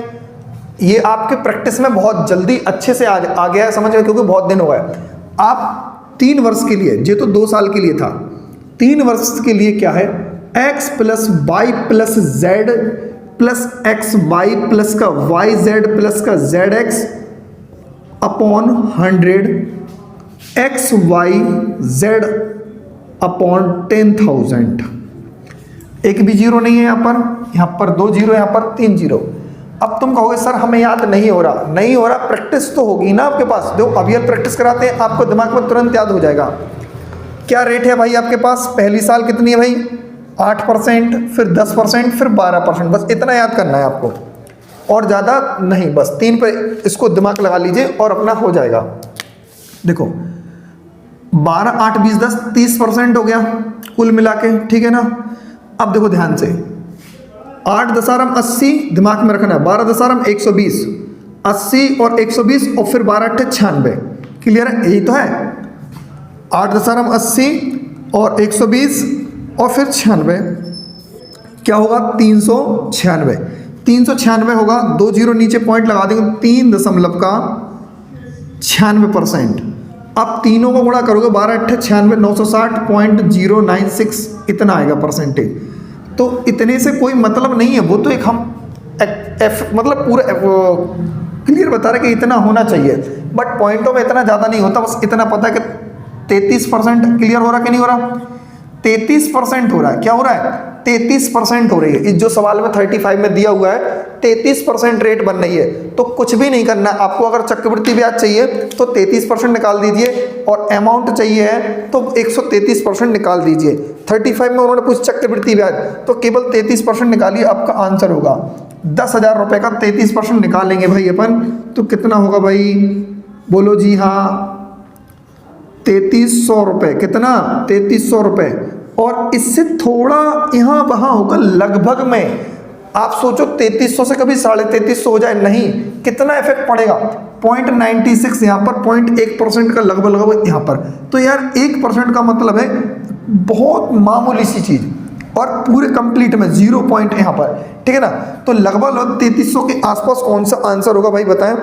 S1: ये आपके प्रैक्टिस में बहुत जल्दी अच्छे से आ गया है समझ में, क्योंकि बहुत दिन हो गए। आप 3 वर्ष के लिए, ये तो 2 साल के लिए था, 3 वर्ष के लिए क्या है x plus Y plus Z plus X Y plus का वाई जेड प्लस का Z X upon 100 X Y Z upon 10,000। एक भी जीरो नहीं है यहाँ पर 2 जीरो, यहाँ पर 3 जीरो। अब तुम कहोगे सर हमें याद नहीं हो रहा, नहीं हो रहा, प्रैक्टिस तो होगी ना आपके पास। देखो अभी हम प्रैक्टिस कराते हैं, आपको दिमाग में तुरंत याद हो जाएगा। क्या रेट है भाई आपके पास? पहली साल कितनी है भाई? 8%, फिर 10%, फिर 12%। बस इतना याद करना है आपको और ज़्यादा नहीं, बस 3 पे इसको दिमाग लगा लीजिए और अपना हो जाएगा। देखो 12, 8, 20, 10, 30% हो गया कुल मिला के, ठीक है ना। अब देखो ध्यान से, 8 दशारम 80 दिमाग में रखना है, 12 दशारम 120, 80 और 120 और फिर 12 अट्ठे 96। क्लियर है? यही तो है, 8 दशारम 80 और 120 और फिर 96 क्या होगा? 396। 396 होगा, 2 जीरो नीचे पॉइंट लगा देंगे, 3.96%। अब तीनों को गुणा करोगे, 12 अट्ठे 96, 960.096 इतना आएगा परसेंटेज। तो इतने से कोई मतलब नहीं है, वो तो एक हम मतलब पूरा क्लियर बता रहे कि इतना होना चाहिए, बट पॉइंटों में इतना ज़्यादा नहीं होता। बस इतना पता है कि 33% क्लियर हो रहा कि नहीं हो रहा? 33% हो रहा है। क्या हो रहा है? 33% हो रही है। इस जो सवाल में 35 में दिया हुआ है 33% रेट बन रही है। तो कुछ भी नहीं करना आपको। अगर चक्रवृद्धि ब्याज चाहिए तो 33% निकाल दीजिए और अमाउंट चाहिए है तो 133% निकाल दीजिए। 35 में उन्होंने पूछा चक्रवृद्धि ब्याज, तो केवल 33% निकालिए, आपका आंसर होगा 10,000 रुपये का 33% निकालेंगे भाई अपन, तो कितना होगा भाई? बोलो जी हाँ, 3300 रुपये। कितना? 3300 रुपये। और इससे थोड़ा यहाँ वहाँ होगा लगभग में। आप सोचो 3300 से कभी 3350 हो जाए, नहीं, कितना इफेक्ट पड़ेगा? 0.96 यहाँ पर, 0.1% का लगभग यहाँ पर। तो यार 1% का मतलब है बहुत मामूली सी चीज़, और पूरे कंप्लीट में 0 पॉइंट यहाँ पर, ठीक है ना। तो लगभग 3300 के आसपास कौन सा आंसर होगा भाई बताएं?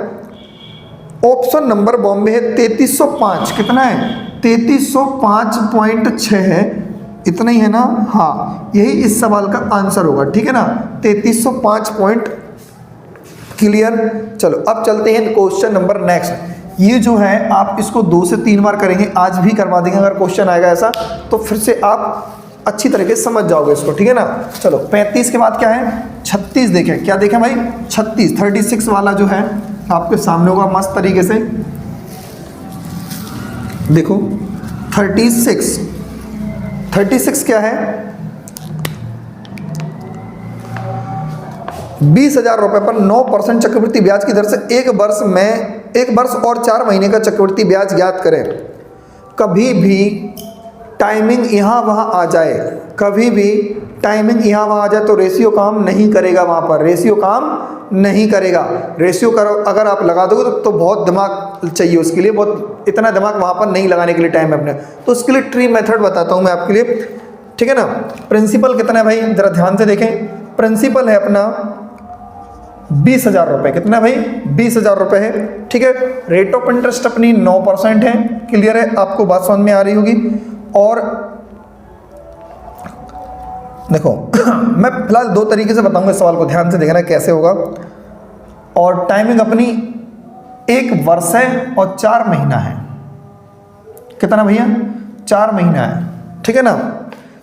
S1: ऑप्शन नंबर बॉम्बे है 3305। कितना है? 3305.6 है, इतना ही है ना। हाँ, यही इस सवाल का आंसर होगा, ठीक है ना। 3305 पॉइंट। क्लियर? चलो अब चलते हैं क्वेश्चन नंबर नेक्स्ट। ये जो है आप इसको 2 से 3 बार करेंगे, आज भी करवा देंगे। अगर क्वेश्चन आएगा ऐसा तो फिर से आप अच्छी तरीके से समझ जाओगे इसको, ठीक है ना। चलो 35 के बाद क्या है? 36 देखें। क्या देखें भाई? 36 वाला जो है आपके सामने होगा मस्त तरीके से। देखो 36 क्या है? 20,000 रुपए पर 9% चक्रवृद्धि ब्याज की दर से एक वर्ष और 4 महीने का चक्रवृद्धि ब्याज ज्ञात करें। कभी भी टाइमिंग यहाँ वहाँ आ जाए, कभी भी टाइमिंग यहाँ वहाँ आ जाए तो रेशियो काम नहीं करेगा, वहाँ पर रेशियो काम नहीं करेगा। रेशियो करो अगर आप लगा दोगे तो बहुत दिमाग चाहिए उसके लिए, बहुत इतना दिमाग वहाँ पर नहीं लगाने के लिए टाइम है अपने। तो उसके लिए ट्री मेथड बताता हूँ मैं आपके लिए, ठीक है ना। प्रिंसिपल कितना है भाई, जरा ध्यान से देखें। प्रिंसिपल है अपना 20,000 रुपये। कितना भाई, 20,000 रुपये है, ठीक है। रेट ऑफ इंटरेस्ट अपनी 9% है। क्लियर है, आपको बात समझ में आ रही होगी। और देखो मैं फिलहाल 2 तरीके से बताऊंगा इस सवाल को, ध्यान से देखना कैसे होगा। और टाइमिंग अपनी 1 वर्ष है और 4 महीना है। कितना भैया, 4 महीना है, ठीक है ना।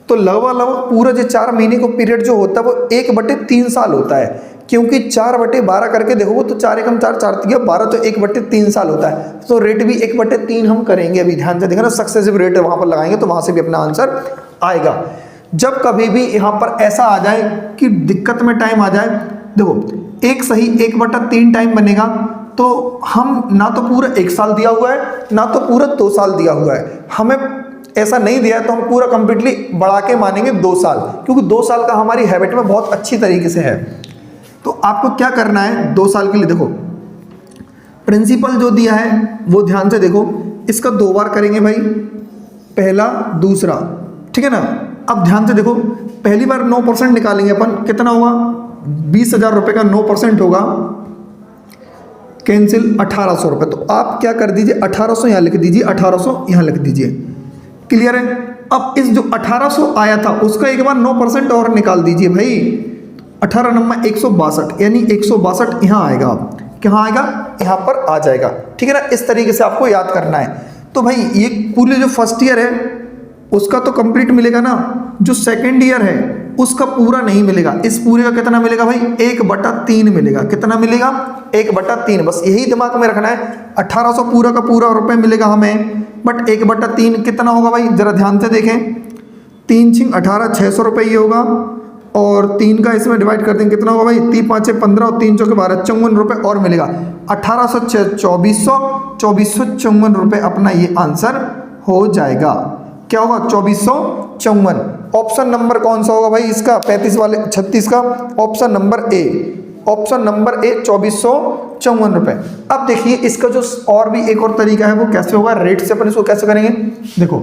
S1: तो लगभग पूरा जो 4 महीने को पीरियड जो होता है वो 1/3 साल होता है, क्योंकि 4/12 करके देखोगे तो 4 एकम 4, 4 तिया 12, तो 1/3 साल होता है। तो रेट भी 1/3 हम करेंगे। अभी ध्यान से देखना, सक्सेसिव रेट वहाँ पर लगाएंगे तो वहाँ से भी अपना आंसर आएगा। जब कभी भी यहाँ पर ऐसा आ जाए कि दिक्कत में टाइम आ जाए, देखो एक सही 1/3 टाइम बनेगा, तो हम ना तो पूरा 1 साल दिया हुआ है ना तो पूरा 2 साल दिया हुआ है, हमें ऐसा नहीं दिया है तो हम पूरा कंप्लीटली बढ़ा के मानेंगे 2 साल, क्योंकि 2 साल का हमारी हैबिट में बहुत अच्छी तरीके से है। तो आपको क्या करना है 2 साल के लिए, देखो प्रिंसिपल जो दिया है वो ध्यान से देखो, इसका 2 बार करेंगे भाई, पहला दूसरा, ठीक है ना। अब ध्यान से देखो, पहली बार 9% निकालेंगे अपन, कितना होगा 20,000 रुपये का 9% होगा, कैंसिल 1,800 रुपये। तो आप क्या कर दीजिए, 1,800 यहाँ लिख दीजिए, 1,800 यहाँ लिख दीजिए। क्लियर है। अब इस जो 1,800 आया था उसका एक बार 9% और निकाल दीजिए भाई, 18 नंबर 162, यानी 162 यहाँ आएगा। कहाँ आएगा, यहाँ पर आ जाएगा, ठीक है ना। इस तरीके से आपको याद करना है। तो भाई ये पूरे जो फर्स्ट ईयर है उसका तो कंप्लीट मिलेगा ना, जो सेकंड ईयर है उसका पूरा नहीं मिलेगा। इस पूरे का कितना मिलेगा भाई, 1/3 मिलेगा। कितना मिलेगा, 1/3। बस यही दिमाग में रखना है। 1,800 पूरा का पूरा रुपए मिलेगा हमें, बट 1/3 कितना होगा भाई, जरा ध्यान से देखें। 3 × 18 600 रुपये ये होगा, और 3 का इसमें डिवाइड कर देंगे, कितना होगा भाई, 3 × 5 = 15 और 3 × 4 = 12, 54 रुपये और मिलेगा। 1,800 2454 रुपये अपना ये आंसर हो जाएगा। क्या होगा, 2454। ऑप्शन नंबर कौन सा होगा भाई इसका, 36 वाले 36 का, option number A, option number A 2454 रुपये। अब देखिए इसका जो और भी एक और तरीका है वो कैसे होगा, रेट से अपन इसको कैसे करेंगे। देखो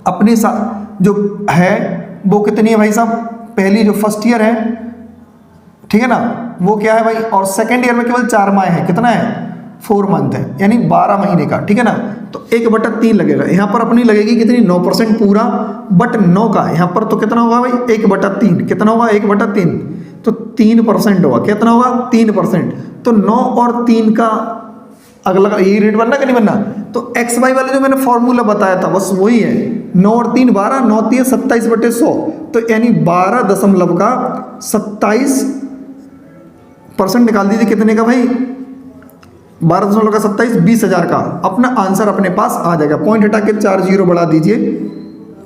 S1: अपने साथ जो है वो कितनी है भाई साहब, पहली जो फर्स्ट ईयर है, ठीक है ना, वो क्या है भाई, और सेकेंड ईयर में केवल 4 माह है, कितना है 4 मंथ है, यानी 12 महीने का, ठीक है ना। तो 1/3 लगेगा, यहाँ पर अपनी लगेगी कितनी 9% पूरा, बट 9 का यहाँ पर तो कितना होगा भाई 1/3, कितना होगा 1/3, तो 3% होगा। कितना होगा 3%। तो 9 और 3 का अगला यही रेट बनना कि नहीं बनना। तो एक्स वाई वाले जो मैंने फॉर्मूला बताया था बस वही है, 9 और 3 12, 9 3 27/100, तो यानी 12.27% निकाल दीजिए, कितने का भाई 12.27 20,000 का अपना आंसर अपने पास आ जाएगा। पॉइंट हटा के 4 0 बढ़ा दीजिए,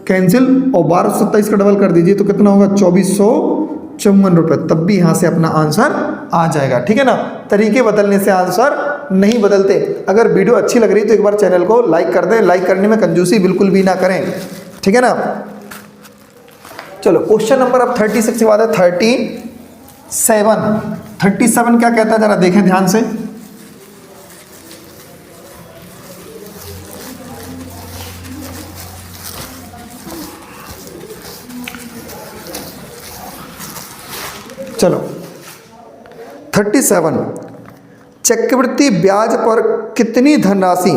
S1: कैंसिल, और 1227 का डबल कर दीजिए तो कितना होगा 2454 रुपये, तब भी यहाँ से अपना आंसर आ जाएगा, ठीक है ना। तरीके बदलने से आंसर नहीं बदलते। अगर वीडियो अच्छी लग रही तो एक बार चैनल को लाइक कर दें, लाइक करने में कंजूसी बिल्कुल भी ना करें, ठीक है ना। चलो क्वेश्चन नंबर अब 36 के बाद है 37 क्या कहता है जरा देखें ध्यान से। चलो 37, चक्रवृद्धि ब्याज पर कितनी धनराशि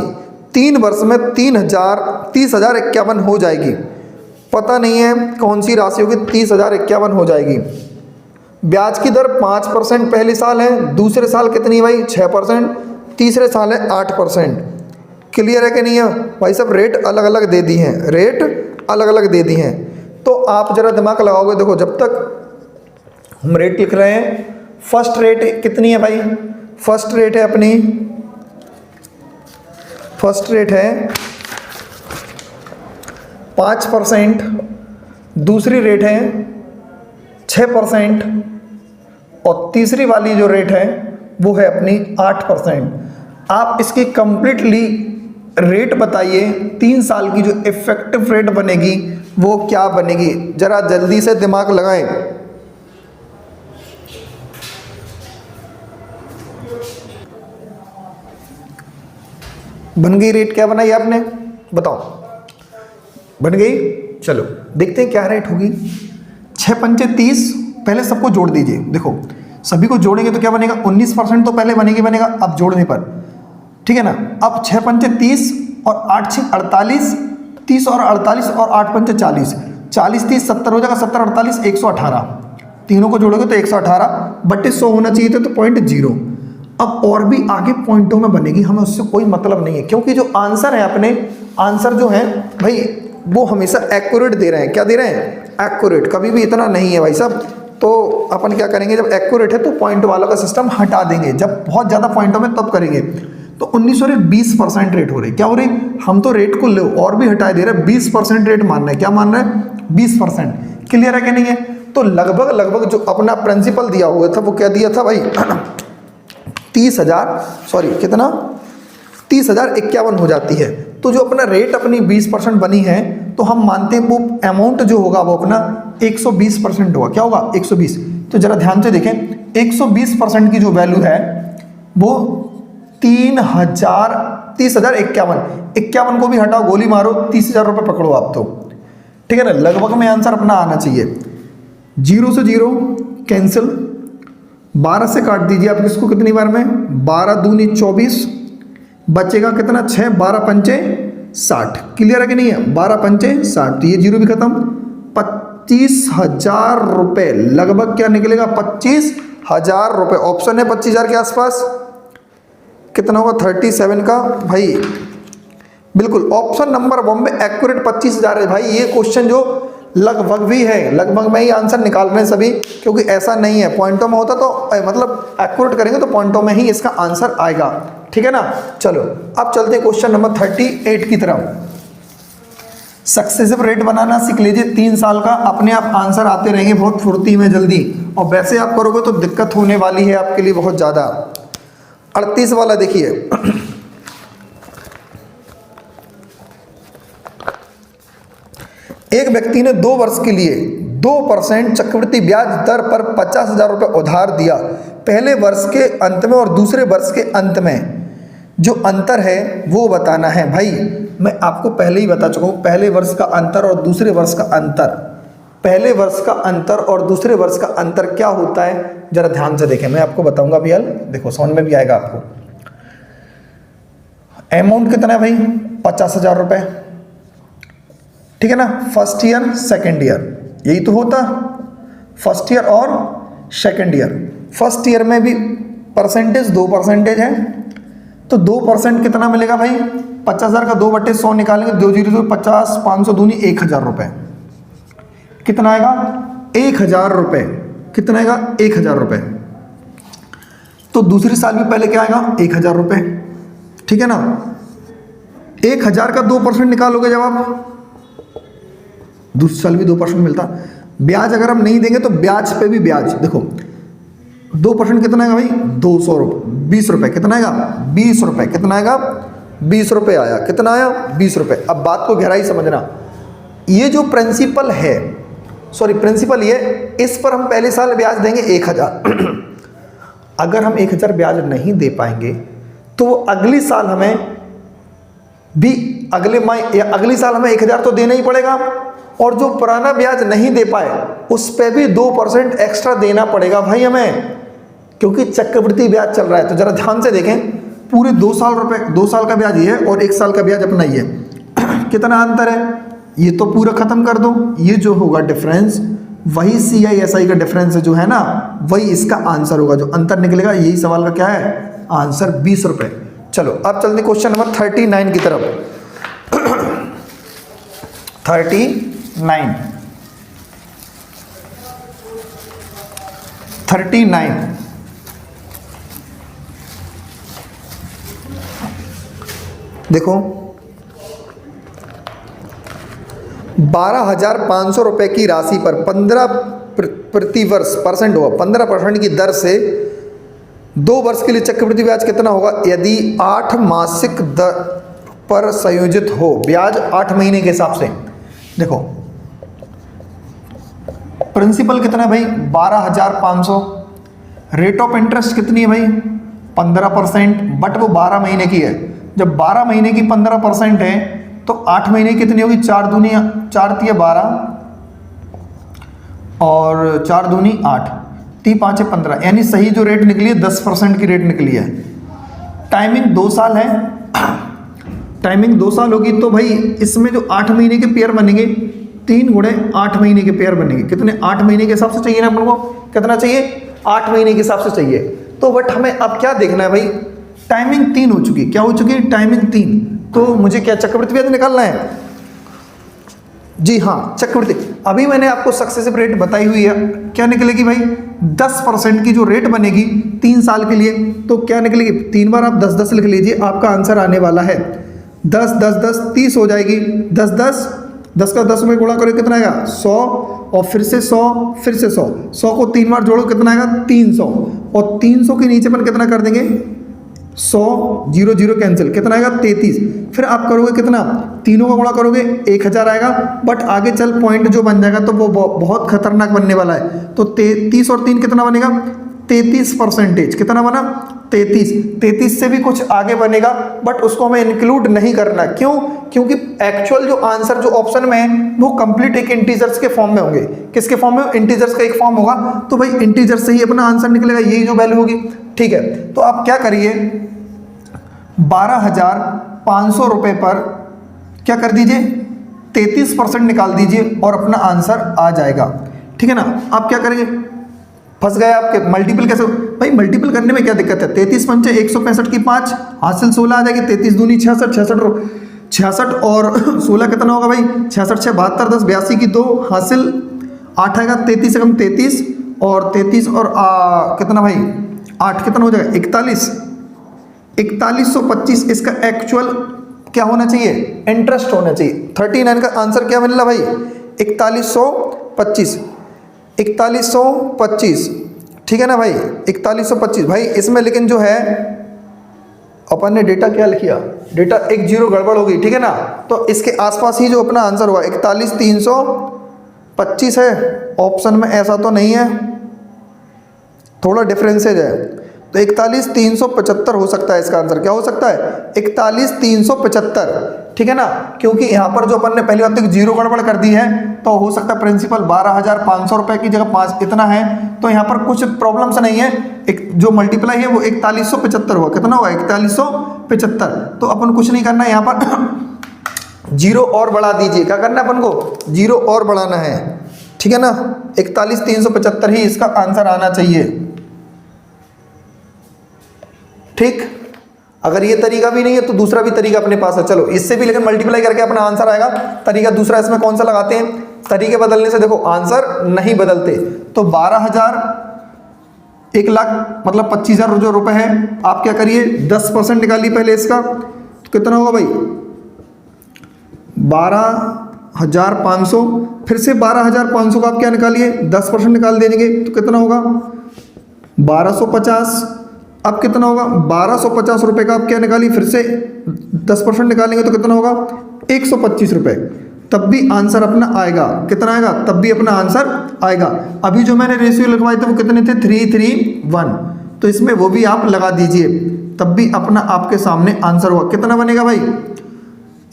S1: 3 वर्ष में 30,051 हो जाएगी। पता नहीं है कौन सी राशि होगी, 30,051 हो जाएगी। ब्याज की दर 5% पहले साल है, दूसरे साल कितनी है भाई 6%, तीसरे साल है 8%। क्लियर है कि नहीं है भाई साहब, रेट अलग अलग दे दी हैं, रेट अलग अलग दे दी हैं। तो आप जरा दिमाग लगाओगे, देखो जब तक हम रेट लिख रहे हैं, फर्स्ट रेट कितनी है भाई, फर्स्ट रेट है अपनी, फर्स्ट रेट है 5%, दूसरी रेट है 6%, और तीसरी वाली जो रेट है वो है अपनी 8%। आप इसकी कंप्लीटली रेट बताइए, 3 साल की जो इफेक्टिव रेट बनेगी वो क्या बनेगी, जरा जल्दी से दिमाग लगाएं। बन गई रेट, क्या बनाई आपने बताओ, बन गई। चलो देखते हैं क्या रेट होगी। 6 पंचे 30, पहले सबको जोड़ दीजिए। देखो सभी को जोड़ेंगे तो क्या बनेगा, 19% तो पहले बनेगा अब जोड़ने पर, ठीक है ना। अब 6 पंचे 30 और 8 6 48, 30 और 48 और 8 पंचे 40, 40 30 70 हो जाएगा, 70 48 118, तीनों को जोड़ोगे तो 118 बटे 100 होना चाहिए था, तो 0.0। अब और भी आगे पॉइंटों में बनेगी, हमें उससे कोई मतलब नहीं है, क्योंकि जो आंसर है अपने, आंसर जो है भाई वो हमेशा एक्यूरेट दे रहे हैं। क्या दे रहे हैं, एक्यूरेट, कभी भी इतना नहीं है भाई साहब। तो अपन क्या करेंगे, जब एक्यूरेट है तो पॉइंट वालों का सिस्टम हटा देंगे, जब बहुत ज़्यादा पॉइंटों में तब करेंगे। तो 19 और 20% रेट हो रही, क्या हो रही, हम तो रेट को ले और भी हटा दे रहे, 20% रेट मान रहे हैं। क्या मान रहे हैं, 20%। क्लियर है कि नहीं है। तो लगभग जो अपना प्रिंसिपल दिया हुआ था वो क्या दिया था भाई 30,000, सॉरी कितना, 30,051 हो जाती है। तो जो अपना रेट अपनी 20% बनी है, तो हम मानते हैं वो अमाउंट जो होगा वो अपना 120% होगा। क्या होगा, 120। तो जरा ध्यान से देखें, 120% की जो वैल्यू है वो 30,051 को भी हटाओ, गोली मारो, 30,000 रुपये पकड़ो आप तो, ठीक है ना। लगभग में आंसर अपना आना चाहिए। 0 से 0 कैंसिल, 12 से काट दीजिए आप इसको, कितनी बार में, 12 दूनी 24, बचेगा कितना 6, 12 पंचे 60। क्लियर है कि नहीं है, 12 पंचे 60, तो ये 0 भी खत्म। 25,000 रुपये लगभग क्या निकलेगा, 25,000 रुपये। ऑप्शन है 25,000 के आसपास, कितना होगा 37 का भाई, बिल्कुल ऑप्शन नंबर 1 में एक्यूरेट 25,000 है भाई। ये क्वेश्चन जो लगभग भी है, लगभग में ही आंसर निकाल रहे हैं सभी, क्योंकि ऐसा नहीं है पॉइंटों में होता तो मतलब एक्यूरेट करेंगे तो पॉइंटों में ही इसका आंसर आएगा, ठीक है ना। चलो अब चलते हैं क्वेश्चन नंबर 38 की तरफ। सक्सेसिव रेट बनाना सीख लीजिए, 3 साल का, अपने आप आंसर आते रहेंगे बहुत फुर्ती में जल्दी, और वैसे आप करोगे तो दिक्कत होने वाली है आपके लिए बहुत ज़्यादा। 38 वाला देखिए, एक व्यक्ति ने 2 वर्ष के लिए 2% चक्रवृद्धि ब्याज दर पर 50,000 रुपये उधार दिया। पहले वर्ष के अंत में और दूसरे वर्ष के अंत में जो अंतर है वो बताना है। भाई मैं आपको पहले ही बता चुका हूँ, पहले वर्ष का अंतर और दूसरे वर्ष का अंतर, पहले वर्ष का अंतर और दूसरे वर्ष का अंतर क्या होता है, जरा ध्यान से देखें, मैं आपको बताऊंगा अभी हल, देखो समझ में भी आएगा आपको। अमाउंट कितना है भाई, 50,000 रुपये, ठीक है ना। फर्स्ट ईयर सेकेंड ईयर, यही तो होता, फर्स्ट ईयर और सेकेंड ईयर। फर्स्ट ईयर में भी परसेंटेज 2% है, तो 2% कितना मिलेगा भाई, 50,000 का 2/100 निकालेंगे, 2 0 50, 500 दूनी 1,000 रुपये, कितना आएगा 1,000 रुपये, कितना आएगा 1,000 रुपये। तो दूसरे साल भी पहले क्या आएगा 1,000 रुपये, ठीक है ना। 1,000 का 2% निकालोगे जब आप, दूसरे साल भी 2% मिलता। ब्याज अगर हम नहीं देंगे तो ब्याज पे भी ब्याज, देखो 2% कितना आएगा भाई 200 रुपये, 20 रुपये, कितना आएगा 20 रुपये, कितना आएगा 20 रुपये आया, कितना आया 20 रुपये। अब बात को गहराई समझना, ये जो प्रिंसिपल है, सॉरी प्रिंसिपल ये, इस पर हम पहले साल ब्याज देंगे 1,000 अगर हम 1,000 ब्याज नहीं दे पाएंगे तो वो अगली साल हमें भी अगले माह या अगली साल हमें 1,000 तो देना ही पड़ेगा, और जो पुराना ब्याज नहीं दे पाए उस पर भी 2% एक्स्ट्रा देना पड़ेगा भाई हमें, क्योंकि चक्रवृद्धि ब्याज चल रहा है। तो जरा ध्यान से देखें, पूरे 2 साल का ब्याज ये है और 1 साल का ब्याज अपना ही है, कितना अंतर है, ये तो पूरा खत्म कर दो, ये जो होगा डिफरेंस वही CISI का डिफरेंस जो है ना, वही इसका आंसर होगा, जो अंतर निकलेगा यही सवाल का क्या है आंसर, 20 रुपये। चलो अब चलते क्वेश्चन नंबर 39 की तरफ। 39 देखो, 12,500 रुपये की राशि पर 15 प्रति वर्ष परसेंट होगा, 15% की दर से 2 वर्ष के लिए चक्रवृद्धि ब्याज कितना होगा यदि 8 मासिक दर पर संयोजित हो, ब्याज 8 महीने के हिसाब से। देखो प्रिंसिपल कितना है भाई 12,500, रेट ऑफ इंटरेस्ट कितनी है भाई 15%, बट वो 12 महीने की है। जब 12 महीने की 15% है तो 8 महीने कितनी होगी, 4 दूनी 4 तिया 12 और 4 दूनी 8, 3 5 15, यानी सही जो रेट निकली है 10% की रेट निकली है। टाइमिंग 2 साल है, टाइमिंग 2 साल होगी तो भाई इसमें जो 8 महीने के पेयर बनेंगे 3 गुणे 8 महीने के पेयर बनेंगे, कितने 8 महीने के हिसाब से चाहिए ना अपन को, कितना चाहिए 8 महीने के हिसाब से चाहिए। तो बट हमें अब क्या देखना है भाई, टाइमिंग 3 हो चुकी, क्या हो चुकी है टाइमिंग 3, तो मुझे क्या चक्रवृद्धि ब्याज निकालना है। जी हाँ चक्रवृद्धि, अभी मैंने आपको सक्सेसिव रेट बताई हुई है, क्या निकलेगी भाई 10% की जो रेट बनेगी 3 साल के लिए, तो क्या निकलेगी 3 बार आप 10 10 लिख लीजिए, आपका आंसर आने वाला है 10 10 10 30 हो जाएगी, 10 10 10 का 10 में गुणा करो कितना आएगा 100, और फिर से 100 फिर से 100, 100 को 3 बार जोड़ो कितना आएगा 300, और 300 के नीचे पर कितना कर देंगे 100 0 0 कैंसिल, कितना आएगा 33, फिर आप करोगे कितना, तीनों का गुणा करोगे 1000 आएगा, बट आगे चल पॉइंट जो बन जाएगा तो वो बहुत खतरनाक बनने वाला है। तो 30 और 3 कितना बनेगा 33%, कितना बना 33 से भी कुछ आगे बनेगा, बट उसको हमें इंक्लूड नहीं करना, क्यों, क्योंकि एक्चुअल जो आंसर जो ऑप्शन में है वो कंप्लीट एक इंटीजर्स के फॉर्म में होंगे, किसके फॉर्म में, इंटीजर्स का एक फॉर्म होगा, तो भाई इंटीजर से ही अपना आंसर निकलेगा, यही जो वैल्यू होगी। ठीक है, तो आप क्या करिए 12,500 रुपए पर क्या कर दीजिए 33% निकाल दीजिए और अपना आंसर आ जाएगा। ठीक है ना, आप क्या करेंगे, फंस गए आपके, मल्टीपल कैसे भाई, मल्टीपल करने में क्या दिक्कत है, 33 पंचे 165 की 5 हासिल 16 आ जाएगी, 33 दूनी 66 66 और 16 कितना होगा भाई 66 6 72 10 82 की 2 हासिल 8 आएगा, 33 से कम 33 और 33 और कितना भाई 8 कितना हो जाएगा 4125, इसका एक्चुअल क्या होना चाहिए, इंटरेस्ट होना चाहिए। 39 का आंसर क्या मिल रहा भाई 4125, ठीक है ना भाई 4125 भाई, इसमें लेकिन जो है अपन ने डेटा क्या लिखा, डेटा एक 0 गड़बड़ होगी, ठीक है ना, तो इसके आसपास ही जो अपना आंसर हुआ 41,325 है, ऑप्शन में ऐसा तो नहीं है, थोड़ा डिफरेंसेज है, तो 41,375 हो सकता है, इसका आंसर क्या हो सकता है 41,375, ठीक है ना, क्योंकि यहाँ पर जो अपन ने पहली बात तो 0 गड़बड़ कर दी है, तो हो सकता है प्रिंसिपल 12,500 रुपए की जगह 5 इतना है, तो यहाँ पर कुछ प्रॉब्लम्स नहीं है, एक जो मल्टीप्लाई है वो 4175 हुआ, कितना हुआ 4175, तो अपन कुछ नहीं करना है यहाँ पर 0 और बढ़ा दीजिए, क्या करना है अपन को 0 और बढ़ाना है, ठीक है ना, 41,375 ही इसका आंसर आना चाहिए। ठीक, अगर ये तरीका भी नहीं है तो दूसरा भी तरीका अपने पास है, चलो इससे भी लेकिन मल्टीप्लाई करके अपना आंसर आएगा। तरीका दूसरा इसमें कौन सा लगाते हैं, तरीके बदलने से देखो आंसर नहीं बदलते, तो 12,000 1 लाख मतलब 25,000 जो रुपए है, आप क्या करिए 10% निकालिए पहले इसका, तो कितना होगा भाई 12,500, फिर से 12,500 का आप क्या निकालिए 10% निकाल देंगे तो कितना होगा 1250, अब कितना होगा 1250 रुपए का आप क्या निकालिए, फिर से 10% निकालेंगे तो कितना होगा 125 रुपए, तब भी आंसर अपना आएगा, कितना आएगा तब भी अपना आंसर आएगा। अभी जो मैंने रेशियो लगवाए थे वो कितने थे 3:3:1, तो इसमें वो भी आप लगा दीजिए, तब भी अपना आपके सामने आंसर हुआ, कितना बनेगा भाई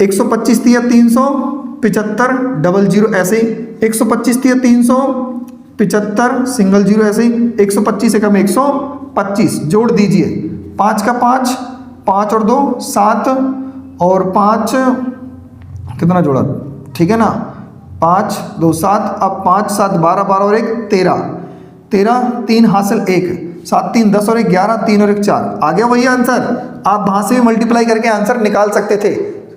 S1: 125 या 375 00 ऐसे ही, 125 या 375 सिंगल 0 ऐसे ही, 125 से कम 125 जोड़ दीजिए, 5 का 5 5 और 2 7 और 5 कितना जोड़ा, ठीक है ना 5 2 7, अब 5 7 12 12 और 1 13 13 3 हासिल 1 7 3 10 और 1 11 3 और 1 4, आ गया वही आंसर। आप वहां से भी मल्टीप्लाई करके आंसर निकाल सकते थे,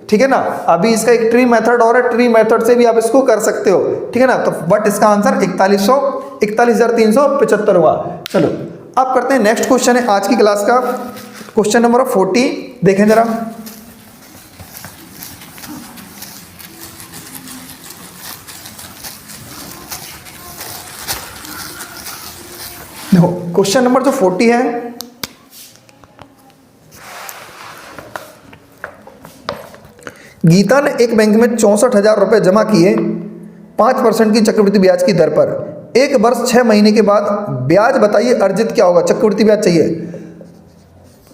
S1: ठीक है ना। अभी इसका एक ट्री मेथड और है, ट्री मेथड से भी आप इसको कर सकते हो, ठीक है ना, तो बट इसका आंसर 41,375 हुआ। चलो अब करते हैं नेक्स्ट क्वेश्चन है आज की क्लास का, क्वेश्चन नंबर 40 देखें जरा। देखो क्वेश्चन नंबर जो 40 है, गीता ने एक बैंक में 64,000 रुपए जमा किए 5% की चक्रवृद्धि ब्याज की दर पर। 1 वर्ष 6 महीने के बाद ब्याज बताइए अर्जित क्या होगा। चक्रवृद्धि ब्याज चाहिए।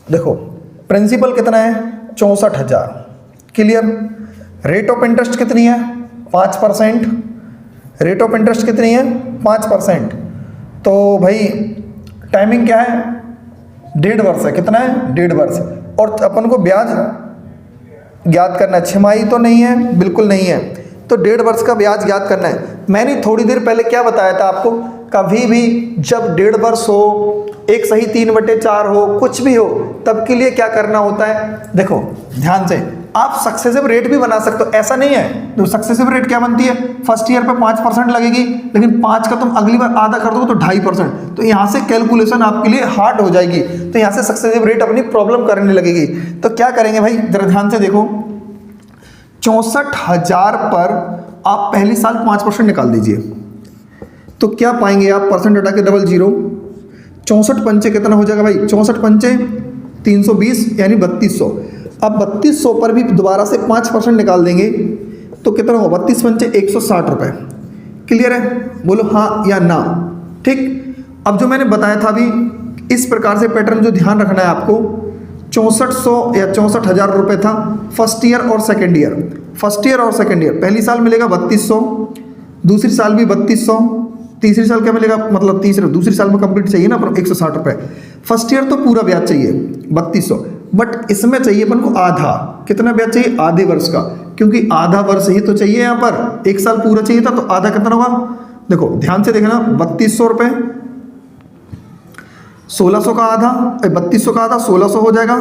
S1: देखो प्रिंसिपल कितना है 64,000, क्लियर। रेट ऑफ इंटरेस्ट कितनी है 5%। रेट ऑफ इंटरेस्ट कितनी है 5%। तो भाई टाइमिंग क्या है 1.5 वर्ष है। कितना है 1.5 वर्ष। और अपन को ब्याज ज्ञात करना है, छमाही तो नहीं है, बिल्कुल नहीं है, तो 1.5 वर्ष का ब्याज ज्ञात करना है। मैंने थोड़ी देर पहले क्या बताया था आपको, कभी भी जब 1.5 वर्ष हो, 1 सही 3/4 हो, कुछ भी हो, तब के लिए क्या करना होता है। देखो ध्यान से, आप सक्सेसिव रेट भी बना सकते हो, ऐसा नहीं है। तो सक्सेसिव रेट क्या बनती है, फर्स्ट ईयर पे 5% लगेगी, लेकिन 5 का तुम अगली बार आधा कर दोगे तो 2.5%। तो यहाँ से कैलकुलेशन आपके लिए हार्ड हो जाएगी, तो यहाँ से सक्सेसिव रेट अपनी प्रॉब्लम करने लगेगी। तो क्या करेंगे भाई, जरा ध्यान से देखो, 64,000 पर आप पहले साल 5% निकाल दीजिए, तो क्या पाएंगे आप, परसेंट हटा के 00, 64 पंचे कितना हो जाएगा भाई, 64 पंचे 320 यानी 3200। अब 3200 पर भी दोबारा से 5% निकाल देंगे तो कितना होगा, 32 पंचे 160 रुपये। क्लियर है, बोलो हाँ या ना। ठीक, अब जो मैंने बताया था अभी, इस प्रकार से पैटर्न जो ध्यान रखना है आपको, 6400 या 64,000 रुपये था फर्स्ट ईयर और सेकेंड ईयर। फर्स्ट ईयर और सेकेंड ईयर, पहली साल मिलेगा 3200, दूसरी साल भी 3200, तीसरी साल क्या मिलेगा, मतलब दूसरी साल में कंप्लीट चाहिए ना अपन 160 रुपये। फर्स्ट ईयर तो पूरा ब्याज चाहिए 3200, बट इसमें चाहिए अपन को आधा। कितना ब्याज चाहिए, आधे वर्ष का, क्योंकि आधा वर्ष ही तो चाहिए यहाँ पर, 1 साल पूरा चाहिए था, तो आधा कितना होगा, देखो ध्यान से देखना, 3200 रुपये, 1600 का आधा, 3200 का आधा 1600 हो जाएगा,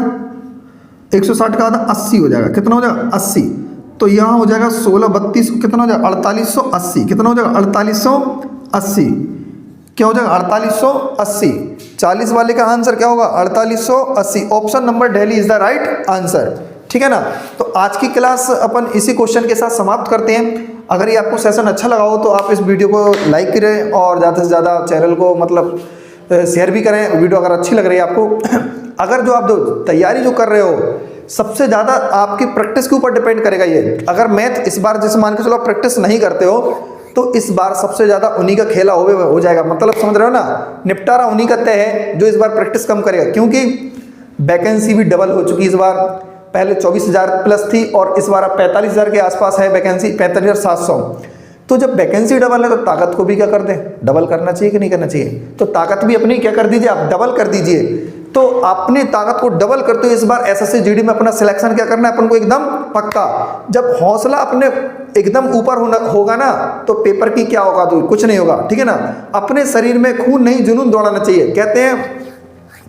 S1: 160 का आधा 80 हो जाएगा। कितना हो जाएगा 80, तो यहाँ हो जाएगा 16 32 कितना हो जाएगा 4880। कितना हो जाएगा 4880, क्या हो जाएगा 4880। 40 वाले का आंसर क्या होगा 4880। Option number Delhi is the right answer. ठीक है ना। तो आज की क्लास अपन इसी क्वेश्चन के साथ समाप्त करते हैं। अगर ये आपको सेशन अच्छा लगा हो तो आप इस वीडियो को लाइक करें और ज़्यादा से ज़्यादा चैनल को मतलब शेयर भी करें। वीडियो अगर अच्छी लग रही है आपको अगर जो आप तैयारी जो कर रहे हो, सबसे ज़्यादा आपकी प्रैक्टिस के ऊपर डिपेंड करेगा ये। अगर मैथ इस बार जैसे मान के चलो आप प्रैक्टिस नहीं करते हो तो इस बार सबसे ज़्यादा उन्हीं का खेला हो जाएगा। मतलब समझ रहे हो ना, निपटारा उन्हीं का तय है जो इस बार प्रैक्टिस कम करेगा, क्योंकि वैकेंसी भी डबल हो चुकी इस बार। पहले 24,000 प्लस थी और इस बार अब 45,000 के आसपास है वैकेंसी, 45,700। तो जब वैकेंसी डबल है तो ताकत को भी क्या कर दें, डबल करना चाहिए कि नहीं करना चाहिए। तो ताकत भी अपनी क्या कर दीजिए, आप डबल कर दीजिए। तो अपनी ताकत को डबल करते हुए इस बार एसएससी जीडी में अपना सिलेक्शन क्या करना है अपन को एकदम पक्का। जब हौसला अपने एकदम ऊपर होगा ना तो पेपर की क्या होगा, तो कुछ नहीं होगा। ठीक है ना। अपने शरीर में खून नहीं जुनून दौड़ाना चाहिए। कहते हैं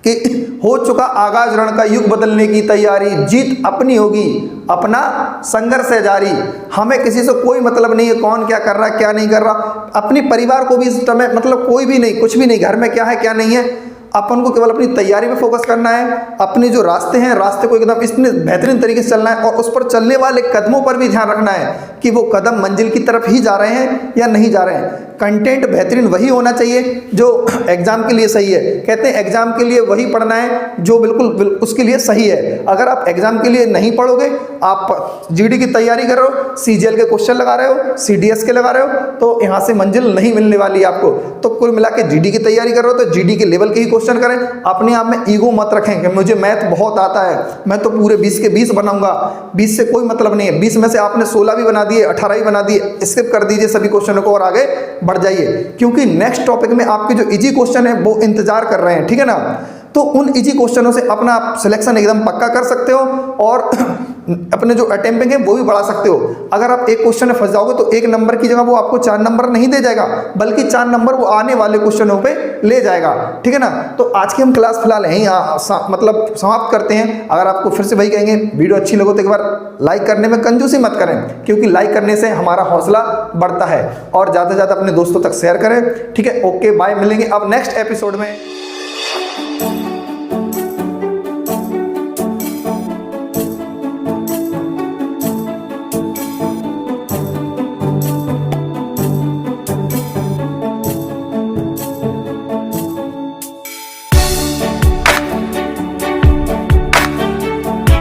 S1: कि हो चुका आगाज रण का, युग बदलने की तैयारी, जीत अपनी होगी, अपना संघर्ष है जारी। हमें किसी से कोई मतलब नहीं है कौन क्या कर रहा है क्या नहीं कर रहा। अपनी परिवार को भी इस समय मतलब कोई भी नहीं, कुछ भी नहीं, घर में क्या है क्या नहीं है, अपन को केवल अपनी तैयारी में फोकस करना है। अपने जो रास्ते हैं रास्ते को एकदम इतने बेहतरीन तरीके से चलना है और उस पर चलने वाले कदमों पर भी ध्यान रखना है कि वो कदम मंजिल की तरफ ही जा रहे हैं या नहीं जा रहे हैं। कंटेंट बेहतरीन वही होना चाहिए जो एग्जाम के लिए सही है। कहते हैं एग्जाम के लिए वही पढ़ना है जो बिल्कुल उसके लिए सही है। अगर आप एग्जाम के लिए नहीं पढ़ोगे, आप जीडी की तैयारी कर रहे हो, सीजीएल के क्वेश्चन लगा रहे हो, सीडीएस के लगा रहे हो, तो यहाँ से मंजिल नहीं मिलने वाली है आपको। तो कुल मिला के जीडी की तैयारी कर रहे हो तो जीडी के लेवल के ही क्वेश्चन करें। अपने आप में ईगो मत रखें कि मुझे मैथ बहुत आता है, मैं तो पूरे 20 के 20 बनाऊंगा। 20 से कोई मतलब नहीं है। 20 में से आपने 16 भी बना दिए, 18 भी बना दिए, स्किप कर दीजिए सभी क्वेश्चनों को और आगे बढ़ जाइए, क्योंकि नेक्स्ट टॉपिक में आपके जो इजी क्वेश्चन है वो इंतजार कर रहे हैं। ठीक है ना। तो उन इजी क्वेश्चनों से अपना आप सिलेक्शन एकदम पक्का कर सकते हो और अपने जो अटेम्प्टिंग है वो भी बढ़ा सकते हो। अगर आप एक क्वेश्चन में फंस जाओगे तो 1 नंबर की जगह वो आपको 4 नंबर नहीं दे जाएगा, बल्कि 4 नंबर वो आने वाले क्वेश्चनों पे ले जाएगा। ठीक है ना। तो आज की हम क्लास फिलहाल यहीं मतलब समाप्त करते हैं। अगर आपको फिर से वही कहेंगे वीडियो अच्छी लगे तो एक बार लाइक करने में कंजूसी मत करें, क्योंकि लाइक करने से हमारा हौसला बढ़ता है। और ज़्यादा से ज़्यादा अपने दोस्तों तक शेयर करें। ठीक है, ओके बाय, मिलेंगे अब नेक्स्ट एपिसोड में।